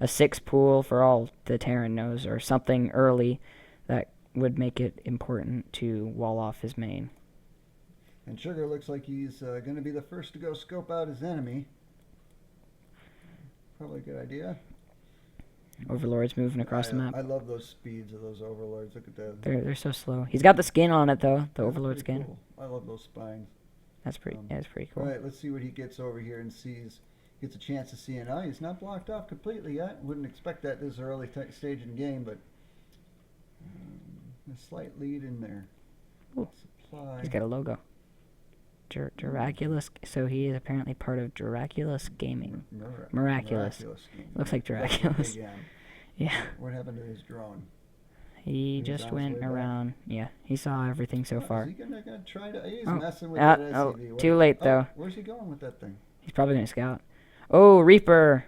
A: 6 pool, for all the Terran knows, or something early that would make it important to wall off his main.
B: And Sugar looks like he's going to be the first to go scope out his enemy. Probably a good idea.
A: Overlord's moving across the map.
B: I love those speeds of those Overlords. Look at that.
A: They're so slow. He's got the skin on it though, the Overlord skin.
B: Cool. I love those spines.
A: That's pretty cool.
B: All right, let's see what he gets over here and sees. Gets a chance to see an eye. He's not blocked off completely yet. Wouldn't expect that this early stage in the game, but a slight lead in there.
A: Ooh.
B: Supply.
A: He's got a logo. Draculus. So he is apparently part of Draculus Gaming. Miraculous. Looks like Draculus. Yeah.
B: What happened to his drone?
A: He just went around. Yeah, he saw everything so far.
B: Is he gonna try to? He's messing with that SCV.
A: Too late though.
B: Where's he going with that thing?
A: He's probably gonna scout. Oh, Reaper.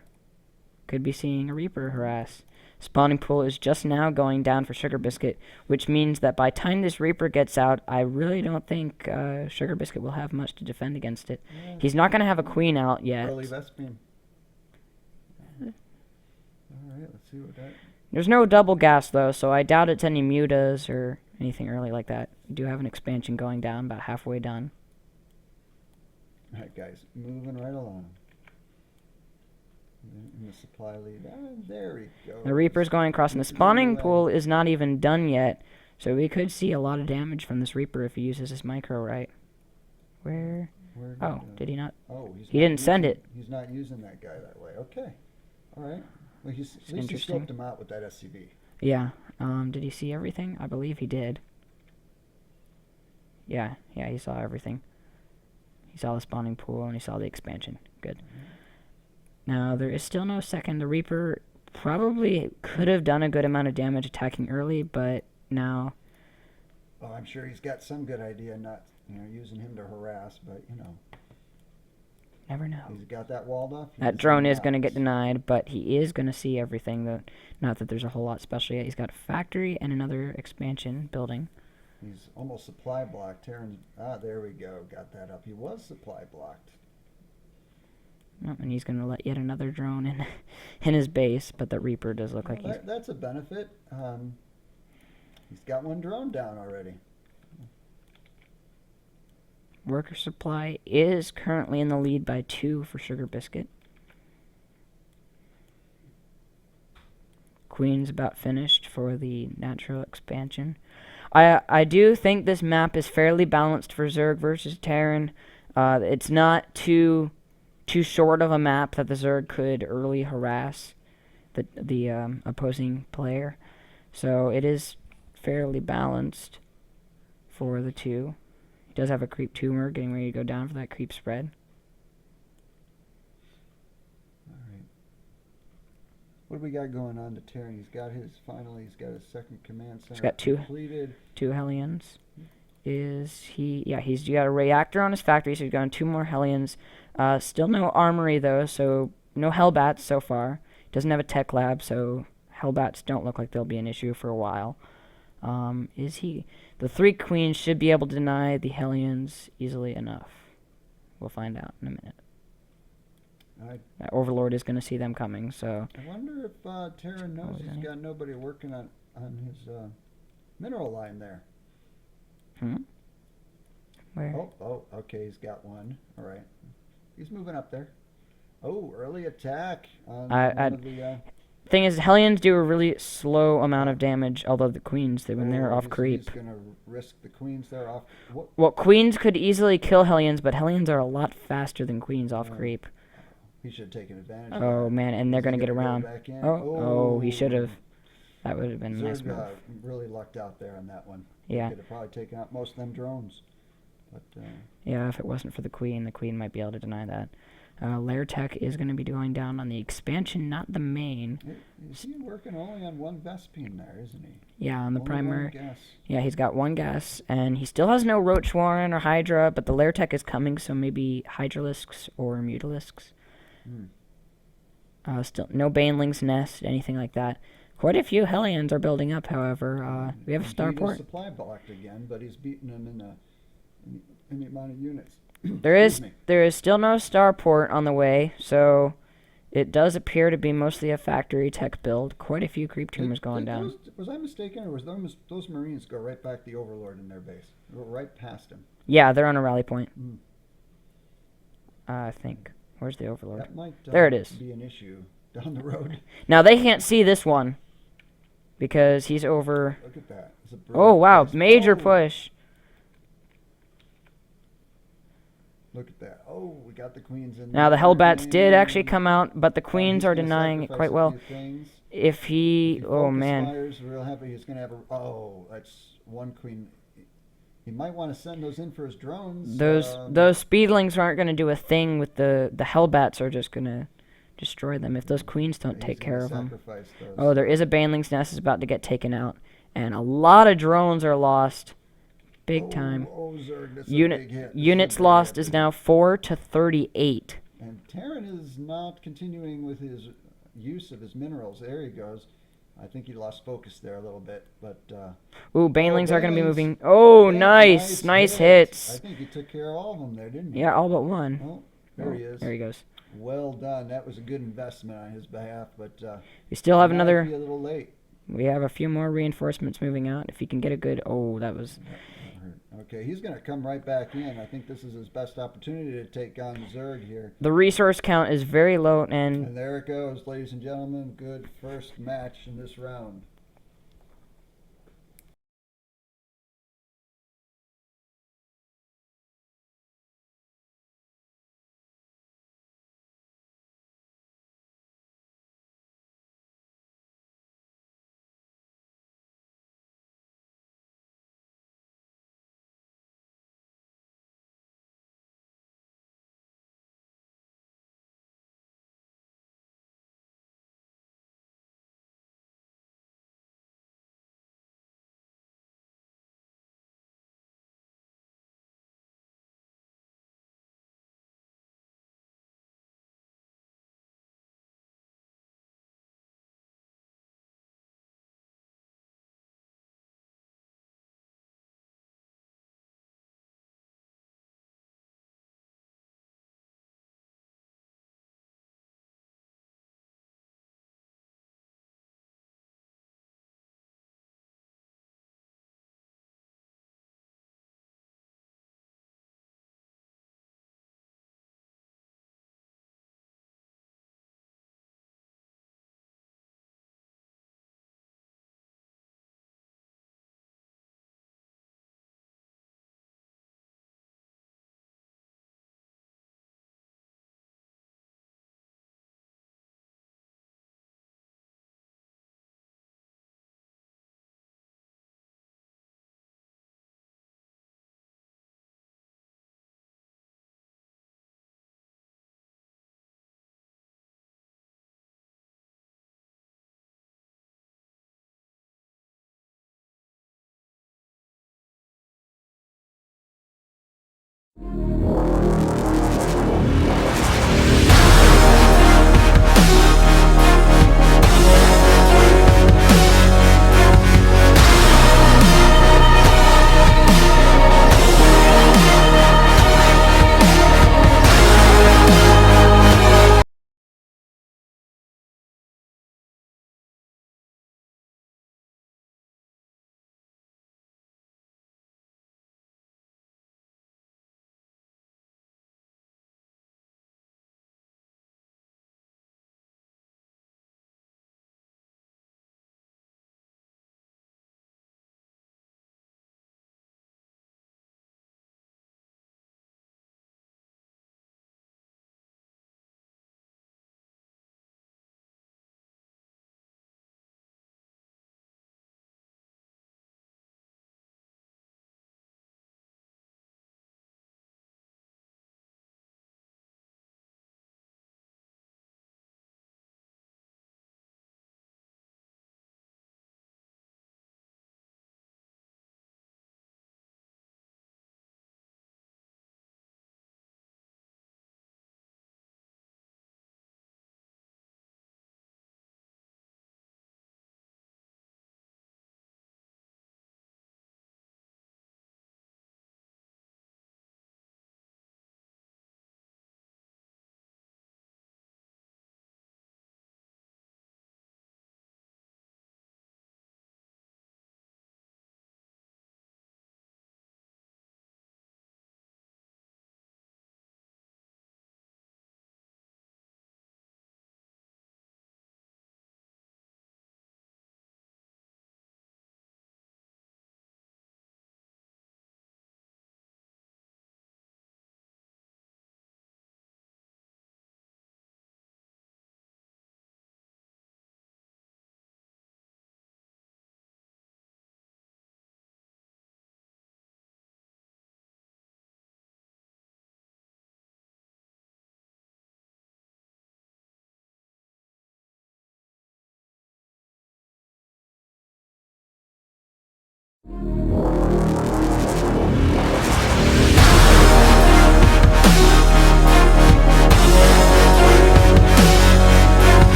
A: Could be seeing a Reaper harass. Spawning pool is just now going down for Sugar Biscuit, which means that by time this Reaper gets out, I really don't think Sugar Biscuit will have much to defend against it. Yeah. He's not going to have a queen out yet.
B: Early Vespine. Alright, let's see what that...
A: There's no double gas, though, so I doubt it's any mutas or anything early like that. We do have an expansion going down, about halfway done.
B: Alright, guys, moving right along. In the supply lead. There we go.
A: The Reaper's going across, and the spawning pool is not even done yet, so we could see a lot of damage from this Reaper if he uses his micro right. Where? Oh, did he not?
B: Oh,
A: he didn't send it.
B: He's not using that guy that way. Okay. All right. Well, at least he scoped him out with that SCV.
A: Yeah. Did he see everything? I believe he did. Yeah, he saw everything. He saw the spawning pool, and he saw the expansion. Good. Now, there is still no second. The Reaper probably could have done a good amount of damage attacking early, but now...
B: Oh, I'm sure he's got some good idea, not using him to harass, but,
A: Never know.
B: He's got that walled off.
A: That drone is going to get denied, but he is going to see everything. Not that there's a whole lot special yet. He's got a factory and another expansion building.
B: He's almost supply blocked. There we go. Got that up. He was supply blocked.
A: Oh, and he's going to let yet another drone in his base, but the Reaper does look like he's...
B: That's a benefit. He's got one drone down already.
A: Worker supply is currently in the lead by 2 for Sugar Biscuit. Queen's about finished for the natural expansion. I do think this map is fairly balanced for Zerg versus Terran. It's not too short of a map that the Zerg could early harass the opposing player. So it is fairly balanced for the two. He does have a creep tumor getting ready to go down for that creep spread.
B: Alright. What do we got going on to Terran? He's got his second command center.
A: He's got
B: completed.
A: two Hellions. He's got a reactor on his factory, so he's got 2 more Hellions. Still no armory though, so no Hellbats so far. Doesn't have a tech lab, so Hellbats don't look like they'll be an issue for a while. Is he? The 3 queens should be able to deny the Hellions easily enough. We'll find out in a minute. That Overlord is going to see them coming, so.
B: I wonder if Terra knows he's got nobody working on his mineral line there.
A: Where?
B: Oh, okay, he's got one. All right. He's moving up there. Oh, early attack on one of the...
A: Thing is, Hellions do a really slow amount of damage, although the queens, when they're off creep.
B: He's going to risk the queens there off...
A: Well, queens could easily kill Hellions, but Hellions are a lot faster than queens off creep.
B: He should have taken advantage of that.
A: Oh, man, and they're going to get around. Oh, he should have. That would have been a nice
B: Zerg,
A: move.
B: really lucked out there on that one.
A: Yeah.
B: He could have probably taken out most of them drones. But,
A: yeah, if it wasn't for the queen might be able to deny that. Lair Tech is going to be going down on the expansion, not the main.
B: Is he working only on one Vespine there, isn't he?
A: Yeah, on the
B: Only
A: primary.
B: one gas.
A: Yeah, he's got 1 gas, and he still has no Roach Warren or Hydra, but the Lair Tech is coming, so maybe Hydralisks or Mutalisks. Still no Baneling's Nest, anything like that. Quite a few Hellions are building up, however. We have a Starport.
B: He supply blocked again, but he's beaten them in the amount of units.
A: There is still no Starport on the way, so it does appear to be mostly a factory tech build. Quite a few creep tumors going down.
B: Was I mistaken, or was those Marines go right back to the Overlord in their base? Go right past him.
A: Yeah, they're on a rally point. I think. Where's the Overlord?
B: That might
A: there it is.
B: Be an issue down the road.
A: Now they can't see this one because he's over.
B: Look at that.
A: Oh wow, major push.
B: Look at that. Oh, we got the queens in.
A: Now the Hellbats did actually come out, but the queens are denying it quite well. If he, oh man.
B: Fires real heavy, he's gonna have a. Oh, that's 1 queen. He might want to send those in for his drones.
A: Those speedlings aren't gonna do a thing with the Hellbats are just gonna destroy them if those queens don't take care of them. Oh, there is a Baneling's Nest is about to get taken out, and a lot of drones are lost. Big time. Units lost is now 4 to 38.
B: And Terran is not continuing with his use of his minerals. There he goes. I think he lost focus there a little bit, but...
A: Ooh, Banelings are going to be moving. Oh, nice hits.
B: I think he took care of all of them there, didn't he?
A: Yeah, all but one.
B: Oh, there he is.
A: There he goes.
B: Well done. That was a good investment on his behalf, but...
A: we still have another...
B: Might be a little late.
A: We have a few more reinforcements moving out. If he can get a good... Oh, that was...
B: Okay, he's going to come right back in. I think this is his best opportunity to take on Zerg here.
A: The resource count is very low, and...
B: And there it goes, ladies and gentlemen. Good first match in this round.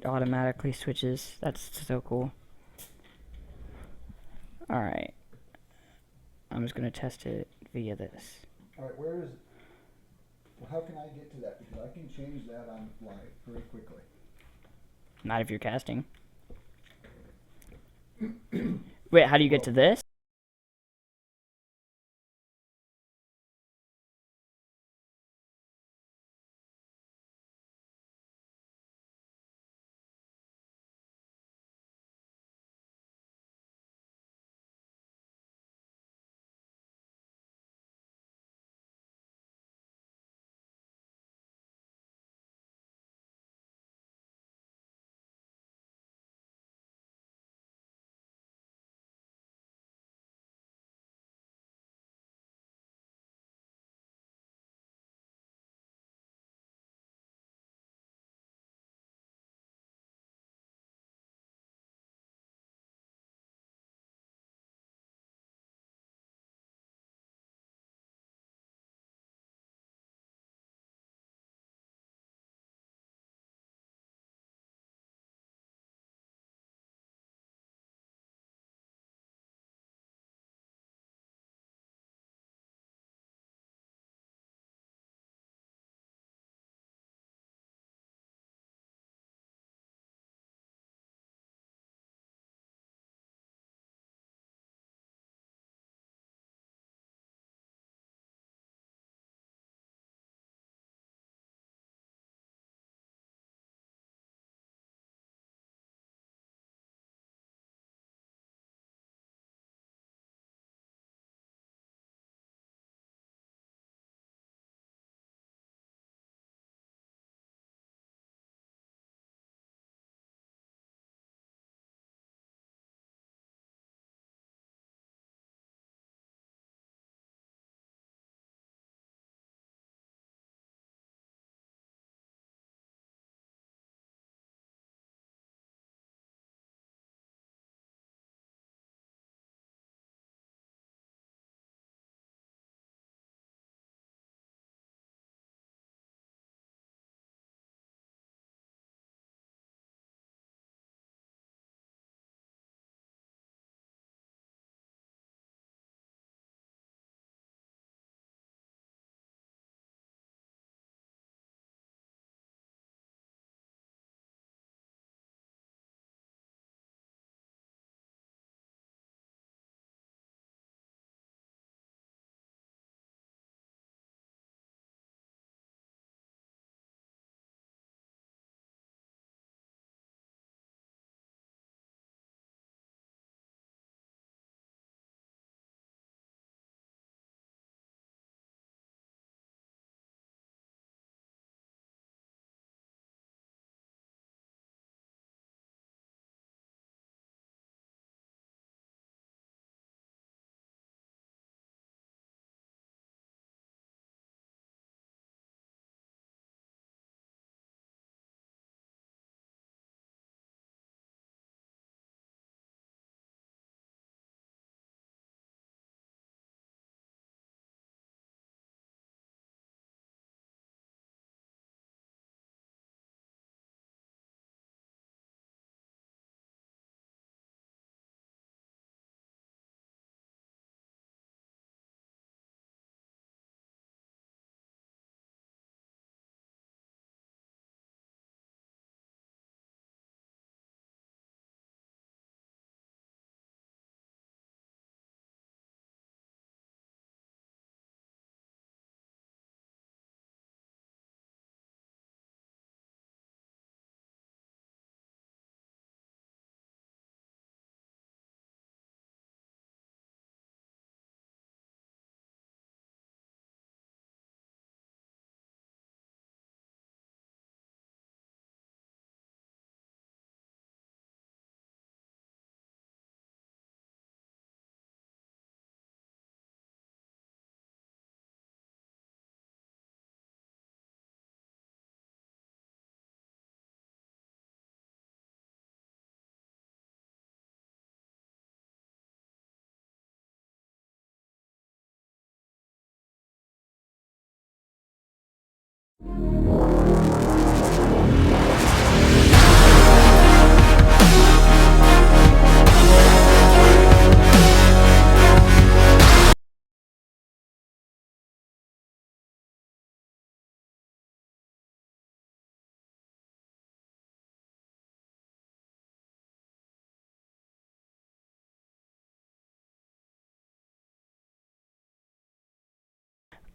A: it automatically switches. That's so cool. Alright. I'm just gonna test it via this.
B: Alright, where is, well, how can I get to that? Because I can change that on the fly very quickly.
A: Not if you're casting. Wait, how do you get to this?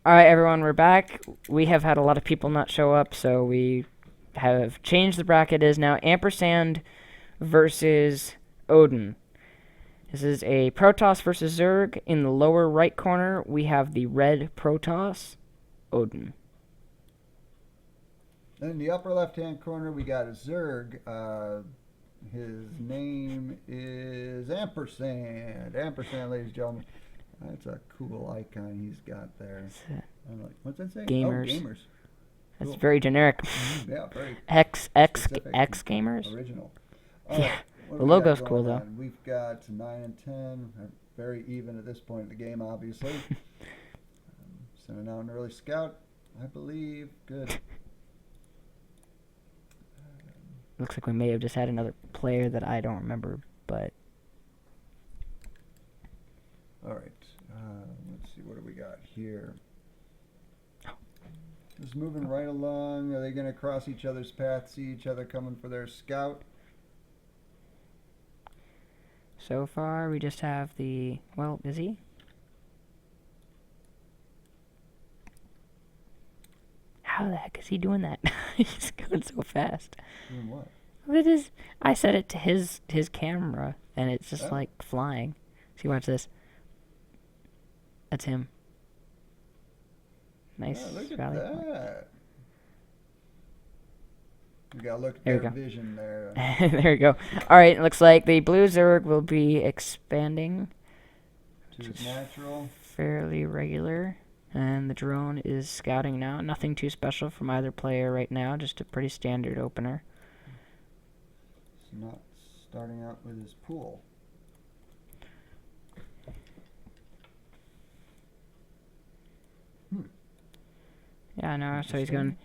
A: Alright, everyone, we're back. We have had a lot of people not show up, so we have changed the bracket. It is now Ampersand versus Odin. This is a Protoss versus Zerg. In the lower right corner, we have the red Protoss, Odin.
B: In the upper left-hand corner, we got a Zerg. His name is Ampersand. Ampersand, ladies and gentlemen. That's a cool icon he's got there. I'm like, what's that say?
A: Gamers.
B: Oh, gamers.
A: That's
B: Cool.
A: very generic.
B: Yeah, very
A: X
B: specific
A: gamers.
B: original.
A: Yeah,
B: What
A: the
B: do we got
A: logo's
B: going
A: cool, though.
B: on? We've got 9 and 10. Very even at this point in the game, obviously. Sending out an early scout, I believe. Good.
A: Looks like we may have just had another player that I don't remember, but
B: All right. Let's see. What do we got here? Just moving right along. Are they going to cross each other's path? See each other coming for their scout?
A: so far we just have the, well, is he? How the heck is he doing that? He's going so fast.
B: Doing what?
A: It is. I set it to his camera, and it's just
B: Oh.
A: like flying. See, watch this. That's him. Nice
B: Yeah, look at
A: rally point.
B: that. We got to look at
A: There we
B: their
A: go.
B: vision there.
A: There we go. All right, it looks like the blue Zerg will be expanding.
B: To his natural.
A: Fairly regular. And the drone is scouting now. Nothing too special from either player right now. Just a pretty standard opener.
B: He's not starting out with his pool.
A: Yeah, no, so he's
B: Interesting.
A: going...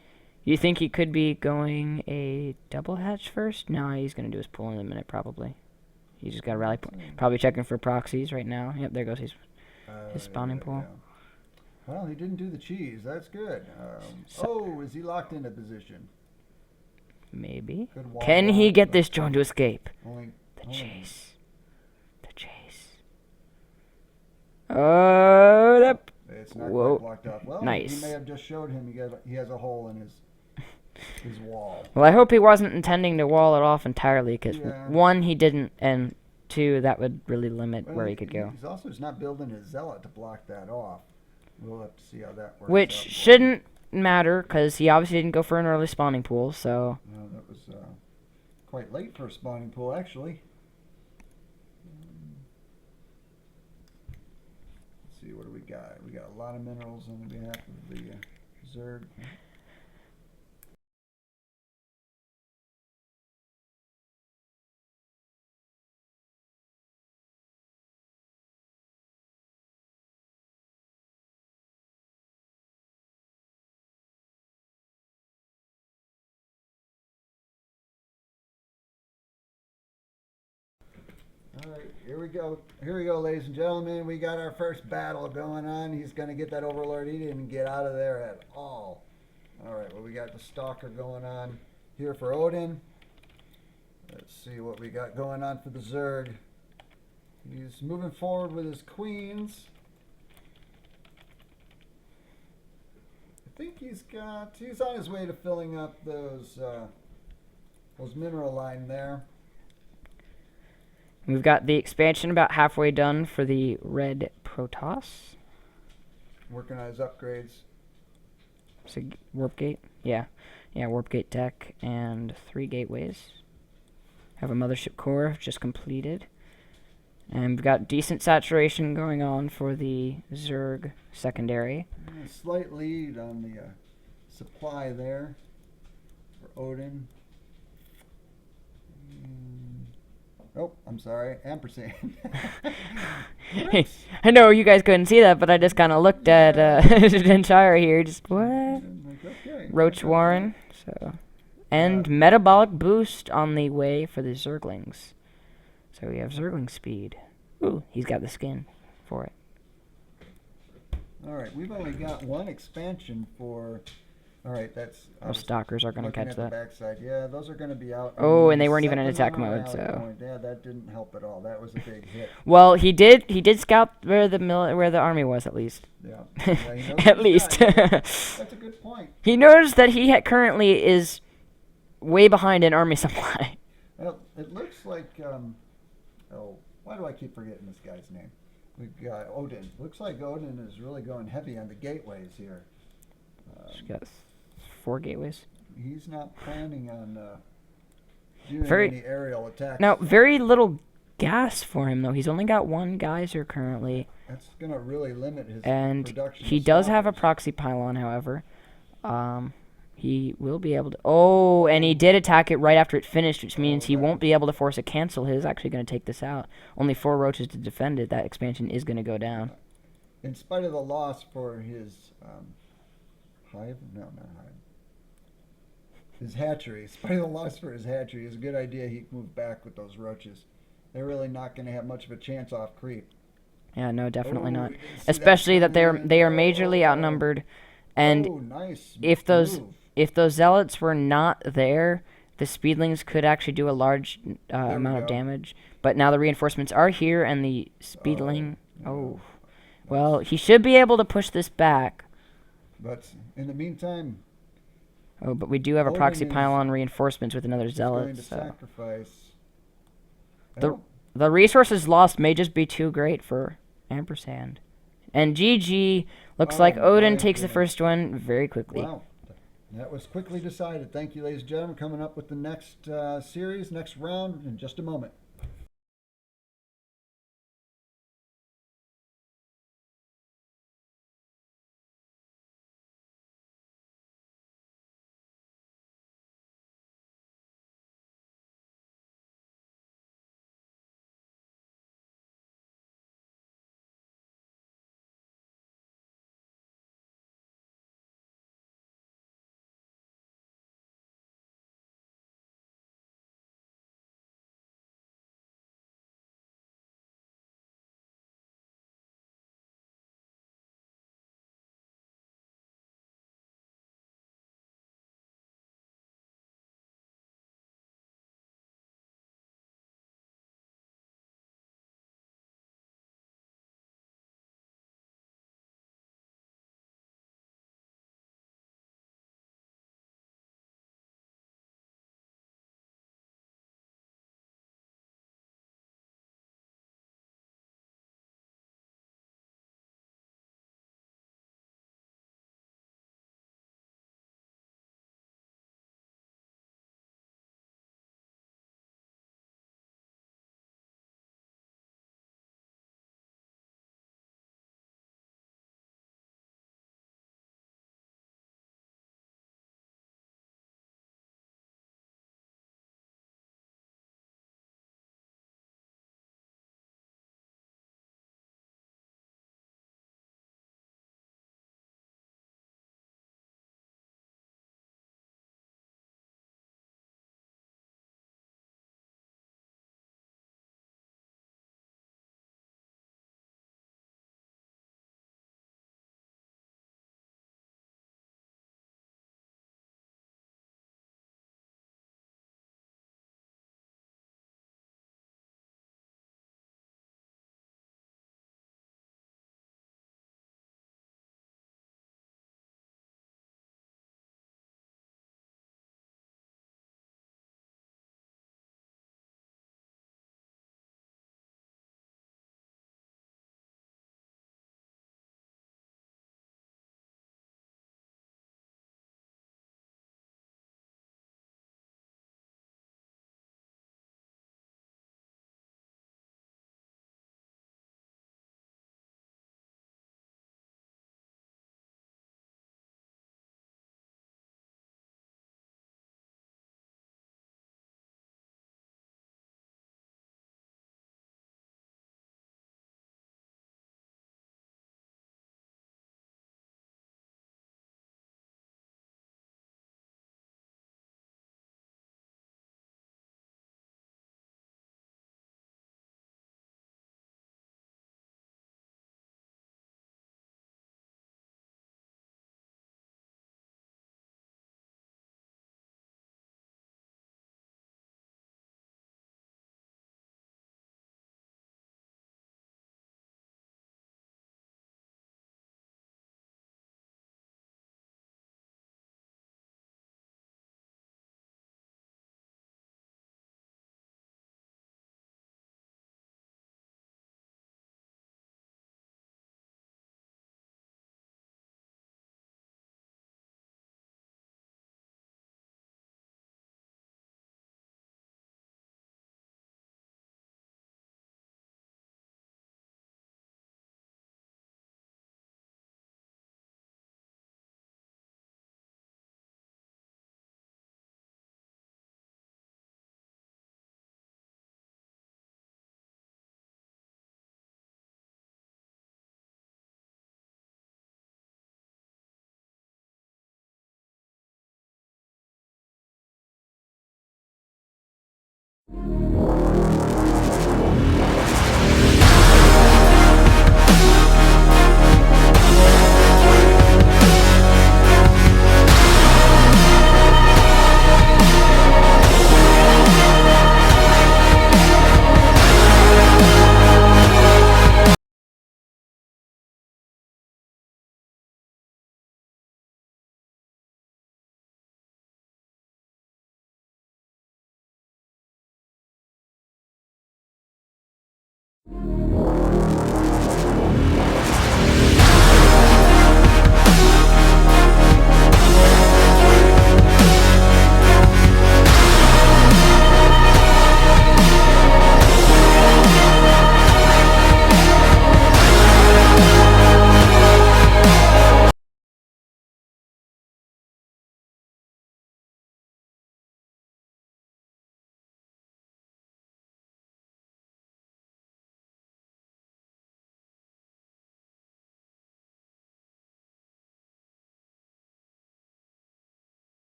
A: You think he could be going a double hatch first? No, he's going to do his pull in a minute, probably. He's just got a rally point. Probably checking for proxies right now. Yep, there goes his spawning
B: Yeah,
A: pool.
B: yeah. Well, he didn't do the cheese. That's good.
A: So-
B: Oh, is he locked into position?
A: Maybe.
B: Good wall
A: Can he
B: block,
A: get
B: but
A: this drone to escape?
B: Only,
A: The
B: only-
A: chase. The chase. Oh, that...
B: It's not
A: Whoa.
B: quite blocked off. Well,
A: Nice.
B: he may have just showed him he has a hole in his wall.
A: Well, I hope he wasn't intending to wall it off entirely, because
B: Yeah.
A: one, he didn't, and two, that would really limit where he could go.
B: He's also not building his zealot to block that off. We'll have to see how that works.
A: Which
B: out for him.
A: shouldn't matter, because he obviously didn't go for an early spawning pool, so...
B: No, that was quite late for a spawning pool, actually. Let's see, what do we got? We got a lot of minerals on behalf of the Zerg. Alright, here we go. Here we go, ladies and gentlemen. We got our first battle going on. He's going to get that Overlord. He didn't get out of there at all. Alright, well, we got the Stalker going on here for Odin. Let's see what we got going on for the Zerg. He's moving forward with his queens. I think he's on his way to filling up those mineral line there.
A: We've got the expansion about halfway done for the red Protoss.
B: Working on his upgrades.
A: So, warp gate? Yeah. Yeah, warp gate deck and 3 gateways. Have a mothership core just completed. And we've got decent saturation going on for the Zerg secondary.
B: A slight lead on the supply there for Odin. Oh, I'm sorry, ampersand.
A: Hey, I know you guys couldn't see that, but I just kind of looked at Denshire here. Just what?
B: Okay.
A: Roach Warren. So, and metabolic boost on the way for the Zerglings. So we have Zergling speed. Ooh, he's got the skin for it.
B: All right, we've only got one expansion for All right, that's. I
A: Our
B: was
A: stalkers are gonna
B: looking
A: catch
B: at the
A: that.
B: backside. Yeah, those are gonna be out.
A: Oh, and
B: he
A: they weren't even
B: sent
A: in
B: them
A: attack
B: on a
A: mode,
B: rally
A: so.
B: point. Yeah, that didn't help at all. That was a big hit.
A: Well, he did scout where the army was at least.
B: Yeah. Yeah, he knows
A: At
B: he's
A: least.
B: got you. That's a good point.
A: He knows that he currently is way behind in army supply.
B: Well, it looks like oh, why do I keep forgetting this guy's name? We've got Odin. Looks like Odin is really going heavy on the gateways here.
A: He's got 4 gateways.
B: He's not planning on doing
A: Very-
B: any aerial attacks.
A: Now, very little gas for him though. He's only got 1 geyser currently,
B: That's gonna really limit his
A: and
B: production.
A: he
B: of
A: does have a
B: stalkers.
A: proxy pylon, however. He will be able to. Oh, and he did attack it right after it finished, which means he
B: that
A: won't be able to force a cancel. His actually going to take this out. Only 4 roaches to defend it. That expansion is going to go down.
B: In spite of the loss for his hive, no, not hive. His hatchery. In spite of the loss for his hatchery, it's a good idea he moved back with those roaches. They're really not going to have much of a chance off creep.
A: Yeah, no, definitely
B: Oh,
A: not.
B: we didn't see
A: Especially that
B: coming in.
A: they are majorly
B: Oh.
A: outnumbered, and
B: oh, nice
A: if those
B: move.
A: zealots were not there, the speedlings could actually do a large
B: we
A: amount of
B: go.
A: damage. But now the reinforcements are here, and the speedling.
B: yeah.
A: Oh, well, he should be able to push this back.
B: But in the meantime,
A: Oh, but we do have a
B: Odin
A: proxy
B: is-
A: pylon reinforcements with another
B: he's going
A: zealot.
B: to
A: So
B: sacrifice.
A: The-
B: Well,
A: the resources lost may just be too great for Ampersand. And GG looks
B: Oh,
A: like Odin
B: my
A: takes the
B: goodness.
A: first one very quickly.
B: wow. That was quickly decided. Thank you, ladies and gentlemen. Coming up with the next series, next round in just a moment.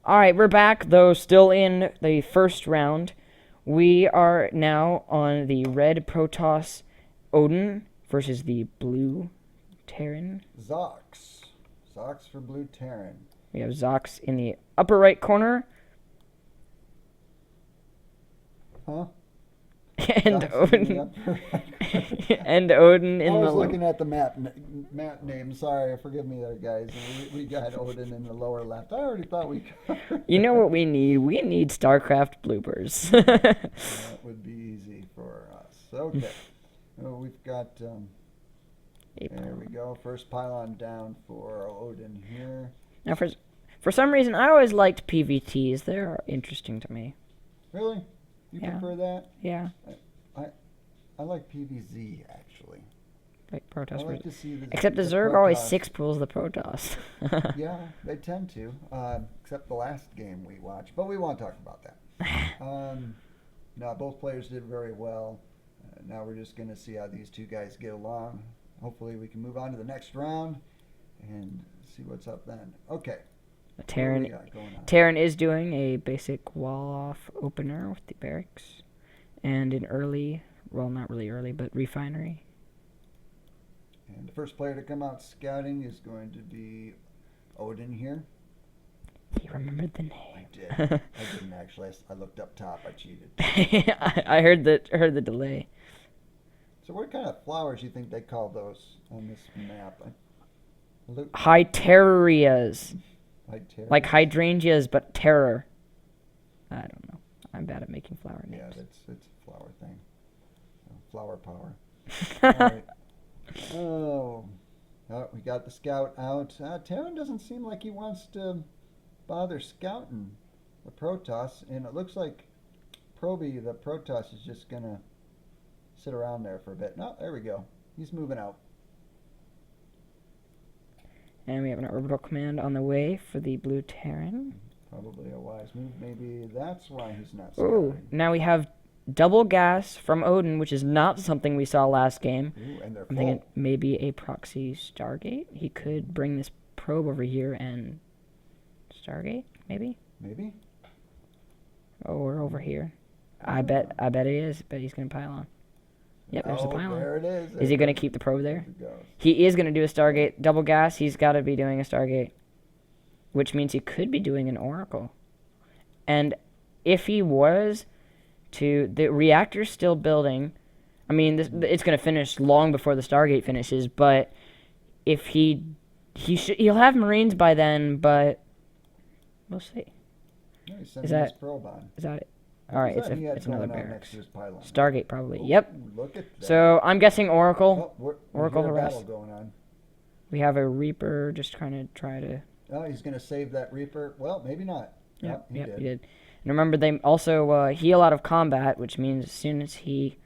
A: Alright, we're back, though still in the first round. We are now on the red Protoss Odin versus the blue Terran.
B: Zox. Zox for blue Terran.
A: We have Zox in the upper right corner.
B: Huh?
A: And
B: Zox in
A: Odin.
B: the upper right.
A: And Odin in
B: I
A: the
B: was looking at the map name. Sorry, forgive me there, guys. We got Odin in the lower left. I already thought we covered.
A: You know what we need? We need Starcraft bloopers.
B: That would be easy for us. Okay. Well, we've got. There we go. First pylon down for Odin here.
A: Now, for some reason, I always liked PVTs. They're interesting to me.
B: Really? You
A: Yeah.
B: prefer that?
A: Yeah,
B: I like PVZ actually.
A: like
B: I
A: Protoss.
B: like to see the.
A: Except the Zerg always 6-pools the Protoss.
B: Yeah, they tend to. Except the last game we watched, but we won't talk about that. No, both players did very well. Now we're just going to see how these two guys get along. Hopefully we can move on to the next round and see what's up then. Okay.
A: Terran,
B: What do we got going on?
A: Terran is doing a basic wall-off opener with the barracks. And an early, well, not really early, but refinery.
B: And the first player to come out scouting is going to be Odin here.
A: He remembered the
B: I
A: name.
B: did. I didn't actually. I looked up top. I cheated.
A: I heard the delay.
B: So what kind of flowers do you think they call those on this map?
A: Hyterias. Like
B: Hyterias?
A: hydrangeas, but terror. I don't know. I'm bad at making flower
B: Yeah,
A: names.
B: it's a flower thing. Flower power. All right. Oh, we got the scout out. Terran doesn't seem like he wants to bother scouting the Protoss, and it looks like Proby, the Protoss, is just gonna sit around there for a bit. No, there we go. He's moving out.
A: And we have an orbital command on the way for the blue Terran.
B: Probably a wise move. Maybe that's why he's not
A: Ooh,
B: scouting.
A: now we have double gas from Odin, which is not something we saw last game.
B: Ooh, and they're
A: I'm thinking
B: full.
A: maybe a proxy Stargate. He could bring this probe over here and Stargate, maybe?
B: Maybe?
A: Or over here. I bet it is. Bet he's gonna pile on. Yep, there's the
B: Oh,
A: pylon.
B: there it is.
A: Is he gonna keep the probe there?
B: There it goes.
A: He is gonna do a Stargate. Double gas, he's gotta be doing a Stargate. Which means he could be doing an Oracle. And if he was to, the reactor's still building. I mean, it's gonna finish long before the Stargate finishes, but if he'll have Marines by then, but we'll see.
B: Yeah, he's
A: Is
B: sending
A: that-
B: his probe on.
A: Is that it?
B: What
A: Alright,
B: was
A: it's
B: that he had
A: another
B: going on next
A: barracks.
B: to his pylon?
A: Stargate probably.
B: Ooh,
A: Yep.
B: Look at that.
A: So I'm guessing Oracle.
B: Oh, we
A: Oracle
B: hear a
A: harass.
B: battle going on.
A: We have a Reaper just trying to try to.
B: Oh, he's going to save that Reaper. Well, maybe not.
A: Yep,
B: he
A: yep,
B: did.
A: he did. And remember, they also heal out of combat, which means as soon as he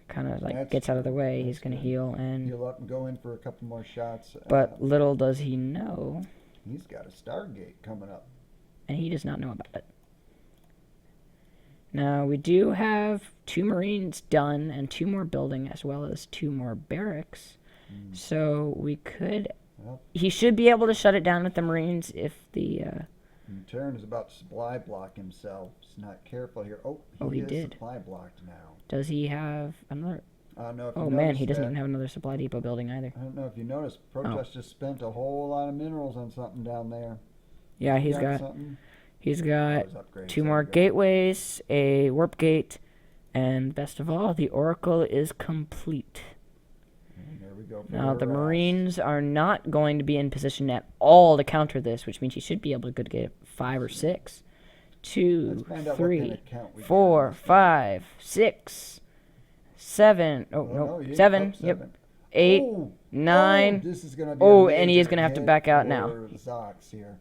A: kind of
B: That's
A: gets out of the way, he's
B: That's
A: gonna
B: good.
A: heal. And
B: Heal up and go in for a couple more shots.
A: but little does he know,
B: He's got a Stargate coming up.
A: and he does not know about it. Now we do have 2 Marines done and 2 more building, as well as 2 more barracks. So we could.
B: Well.
A: He should be able to shut it down with the Marines if the.
B: And Terran is about to supply block himself. He's not careful here. Oh,
A: he
B: is
A: did.
B: supply blocked now.
A: Does he have another?
B: I don't know if you
A: Oh man, he
B: noticed
A: doesn't
B: that.
A: even have another supply depot building either.
B: I don't know if you noticed.
A: Oh.
B: Protoss just spent a whole lot of minerals on something down there.
A: Yeah, he's got
B: something.
A: he's got
B: Those upgrades,
A: 2
B: there
A: more
B: we go.
A: gateways, a warp gate, and best of all, the Oracle is complete.
B: And there we go. for
A: Now the
B: harass.
A: Marines are not going to be in position at all to counter this, which means he should be able to get 5 or 6. 2,
B: Let's find out what
A: 3,
B: kind of count we get
A: 4,
B: on this thing.
A: 5, 6, 7. Oh,
B: Oh,
A: no,
B: you-
A: 7.
B: oh,
A: Yep.
B: 7.
A: 8,
B: Oh,
A: 9.
B: this is gonna be
A: Oh,
B: a
A: and he is
B: major
A: gonna have to
B: hit
A: back out now.
B: for Zox here.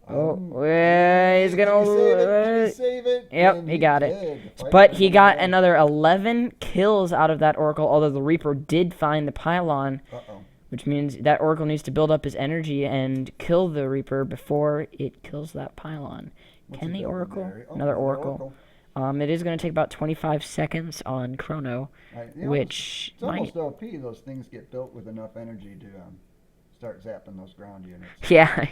A: Oh, well, he's gonna.
B: Did he save it? Did he save it?
A: Yep,
B: And
A: he got it.
B: did. Fight
A: But
B: for
A: he
B: the
A: got
B: win.
A: another 11 kills out of that Oracle, although the Reaper did find the pylon,
B: Uh-oh.
A: which means that Oracle needs to build up his energy and kill the Reaper before it kills that pylon.
B: What's
A: Can
B: he
A: the
B: building
A: Oracle?
B: there? Oh,
A: Another Oracle. It is going to take about 25 seconds on Chrono,
B: Right, you know,
A: which
B: it's
A: might...
B: almost OP. Those things get built with enough energy to start zapping those ground units.
A: Yeah.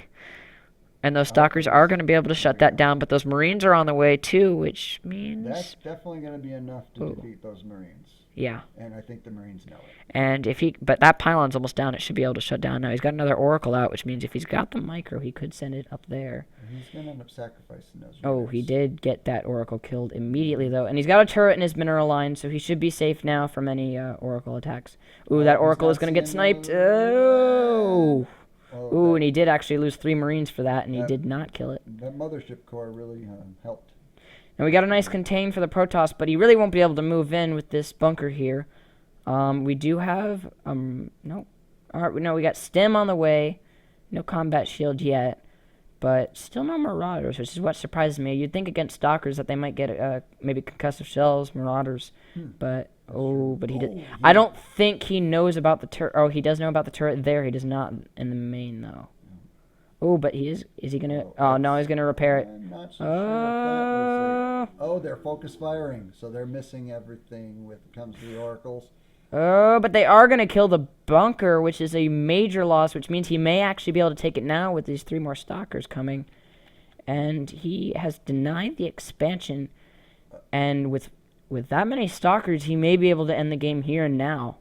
A: And those stalkers are going to be able to shut that down, but those Marines are on the way too, which means...
B: That's definitely going to be enough to
A: Ooh.
B: defeat those Marines.
A: Yeah.
B: And I think the Marines know it.
A: And if he... But that pylon's almost down. It should be able to shut down now. He's got another Oracle out, which means if he's got the micro, he could send it up there.
B: He's going to end up sacrificing those
A: Oh,
B: units.
A: he did get that Oracle killed immediately, though. And he's got a turret in his mineral line, so he should be safe now from any Oracle attacks. Ooh, that
B: he's
A: Oracle
B: not
A: is going to get
B: seeing
A: sniped.
B: those-
A: Oh!
B: Oh,
A: Ooh,
B: that-
A: and he did actually lose 3 Marines for that, and he
B: that-
A: did not kill it.
B: That mothership core really helped.
A: And we got a nice contain for the Protoss, but he really won't be able to move in with this bunker here. We do have, no. Alright, no, we got Stim on the way. No combat shield yet. But still no Marauders, which is what surprises me. You'd think against Stalkers that they might get, maybe concussive shells, Marauders. But, but he did. I don't think he knows about the turret. Oh, he does know about the turret there. He does not in the main, though. Oh, but he is he gonna, oh, no, he's gonna repair it.
B: I'm not so sure what that was. Oh, they're focus firing, so they're missing everything when it comes to the oracles.
A: Oh, but they are going to kill the bunker, which is a major loss, which means he may actually be able to take it now with these 3 more stalkers coming. And he has denied the expansion. And with that many stalkers, he may be able to end the game here and now.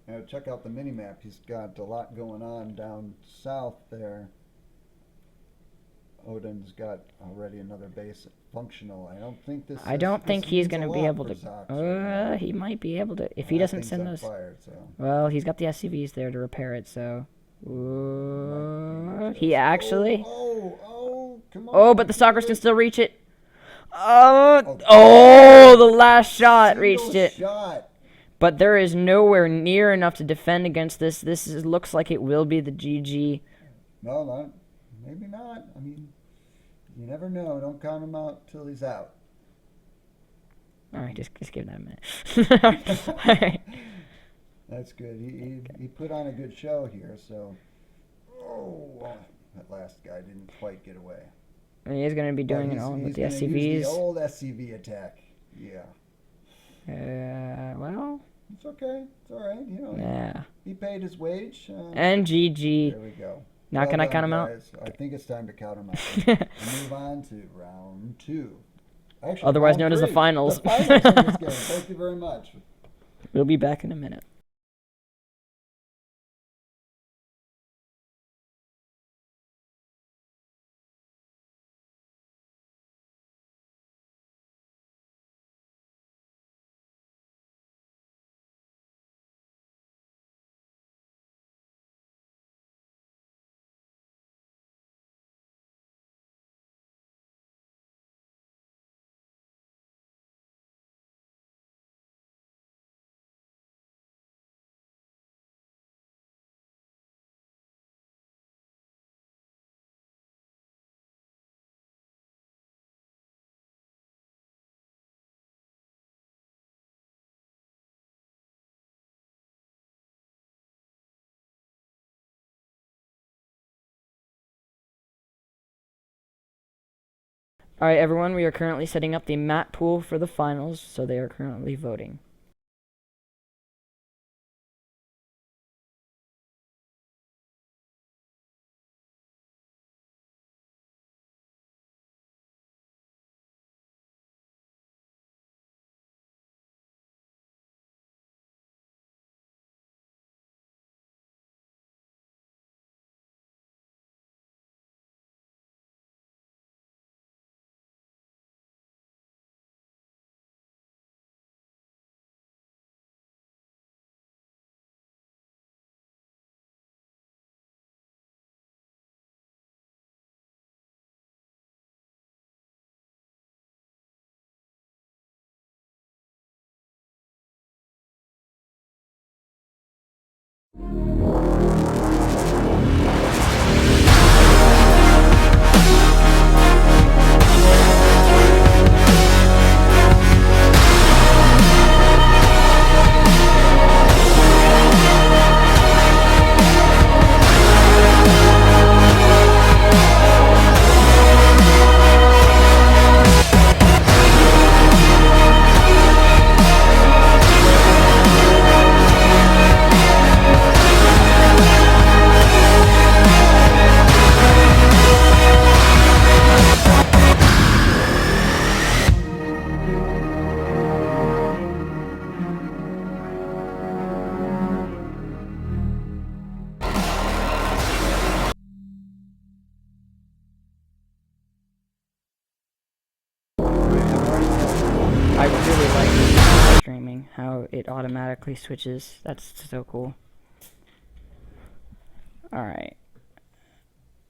B: Now check out the mini-map. He's got a lot going on down south there. Odin's got already another base functional. I don't think this.
A: I don't think
B: this
A: he's
B: means
A: going
B: a
A: to be
B: lot
A: able
B: for
A: to.
B: Zox right now.
A: He might be able to if he
B: That
A: doesn't
B: thing's
A: send
B: on
A: those.
B: fire, so.
A: Well, he's got the SCVs there to repair it, so. He
B: Just-
A: actually.
B: Oh, come on.
A: Oh, but the stalkers can still reach it. Oh, the last shot
B: Single
A: reached it.
B: Shot.
A: But there is nowhere near enough to defend against this. Looks like it will be the GG.
B: No, maybe not. I mean, you never know. Don't count him out till he's out.
A: All right, just give that a minute. All right.
B: That's good. He put on a good show here. So, that last guy didn't quite get away.
A: And he is going to be doing it all with the
B: He's gonna use
A: SCVs.
B: the old SCV attack. Yeah.
A: Well.
B: It's okay. It's all right. You know.
A: Yeah.
B: He paid his wage.
A: And GG.
B: There we go.
A: Now can I count him out?
B: Guys. I think it's time to count him out. And move on to round 2. Actually,
A: Otherwise
B: round
A: known as the
B: 3.
A: finals.
B: The finals of this game. Thank you very much.
A: We'll be back in a minute. Alright, everyone, we are currently setting up the map pool for the finals, so they are currently voting. so it automatically switches. That's so cool. Alright.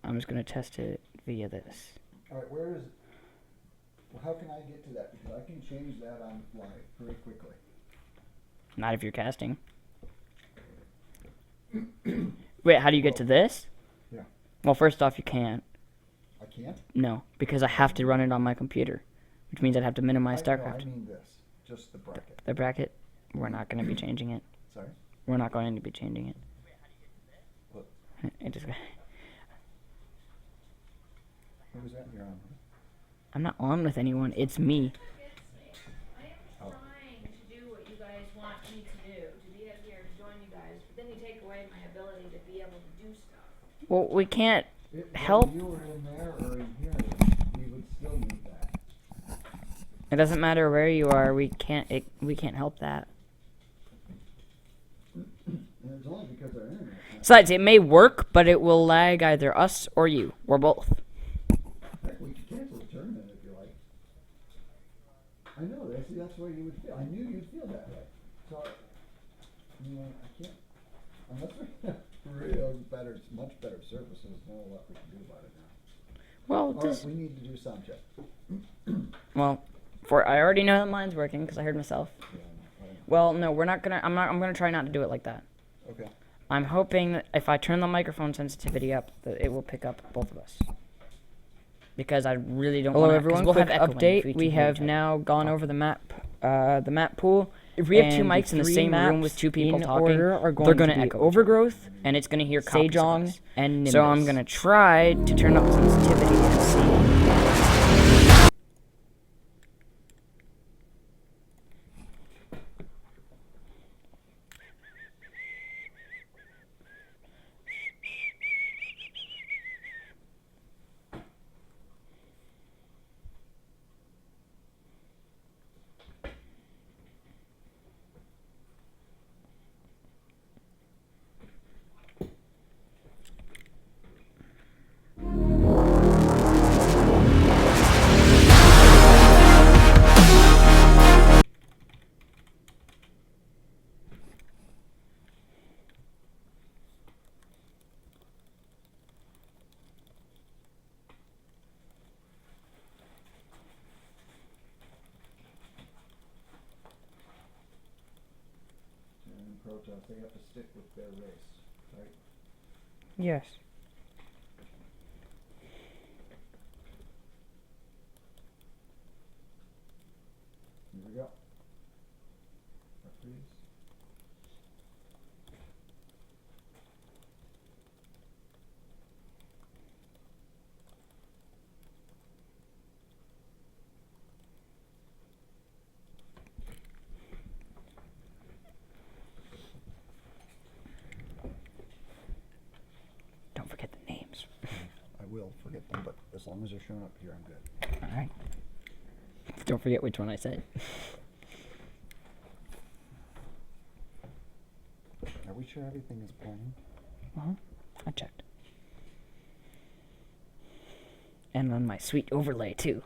A: I'm just gonna test it via this.
B: Alright, where is, well, how can I get to that? Because I can change that on the fly very quickly.
A: Not if you're casting. Wait, how do you get to this?
B: Yeah.
A: Well, first off, you can't.
B: I can't?
A: No, because I have to run it on my computer, which means I'd have to minimize
B: No,
A: StarCraft.
B: I mean this, just the bracket.
A: The bracket, we're not going to be changing it.
B: Sorry?
A: We're not going to be changing it.
B: What?
A: It just,
B: Who was that you're on?
A: I'm not on with anyone. It's me.
D: I am trying to do what you guys want me to do, to be up here to join you guys, but then you take away my ability to be able to do stuff.
A: Well, we can't
B: Whether
A: help.
B: you were in there or in here, we would still need that.
A: It doesn't matter where you are. We can't. We can't help that.
B: And it's only because our internet.
A: Besides, it may work, but it will lag either us or you, or both.
B: Heck, we could cancel the tournament if you like. I know, that's where you would feel. I knew you'd feel that way. So, I mean, I can't, unless we have real better, much better services, no what we can do about it now.
A: Well,
B: Alright,
A: this.
B: we need to do sound check.
A: Well, I already know that mine's working because I heard myself.
B: Yeah,
A: Well, no, we're not gonna. I'm gonna try not to do it like that.
B: okay.
A: I'm hoping that if I turn the microphone sensitivity up, that it will pick up both of us. Because I really don't.
C: Hello
A: wanna,
C: everyone,
A: we'll
C: quick
A: have echoing if
C: update.
A: can
C: We
A: hear
C: have
A: each other.
C: now gone over the map pool.
A: If we have two
C: and
A: mics in the
C: three
A: same room
C: maps
A: with two people
C: in
A: talking,
C: order are going
A: they're gonna
C: to be
A: echo
C: Overgrowth,
A: and it's gonna hear copies of
C: Sejong,
A: us.
C: and Nimbus.
A: So I'm gonna try to turn up sensitivity and see.
B: And Protoss, they have to stick with their race, right?
A: Yes.
B: Here we go. Freeze.
A: Don't forget the names.
B: I will forget them, but as long as they're showing up here, I'm good.
A: All right. Don't forget which one I said.
B: Are we sure everything is playing?
A: I checked. And on my sweet overlay too.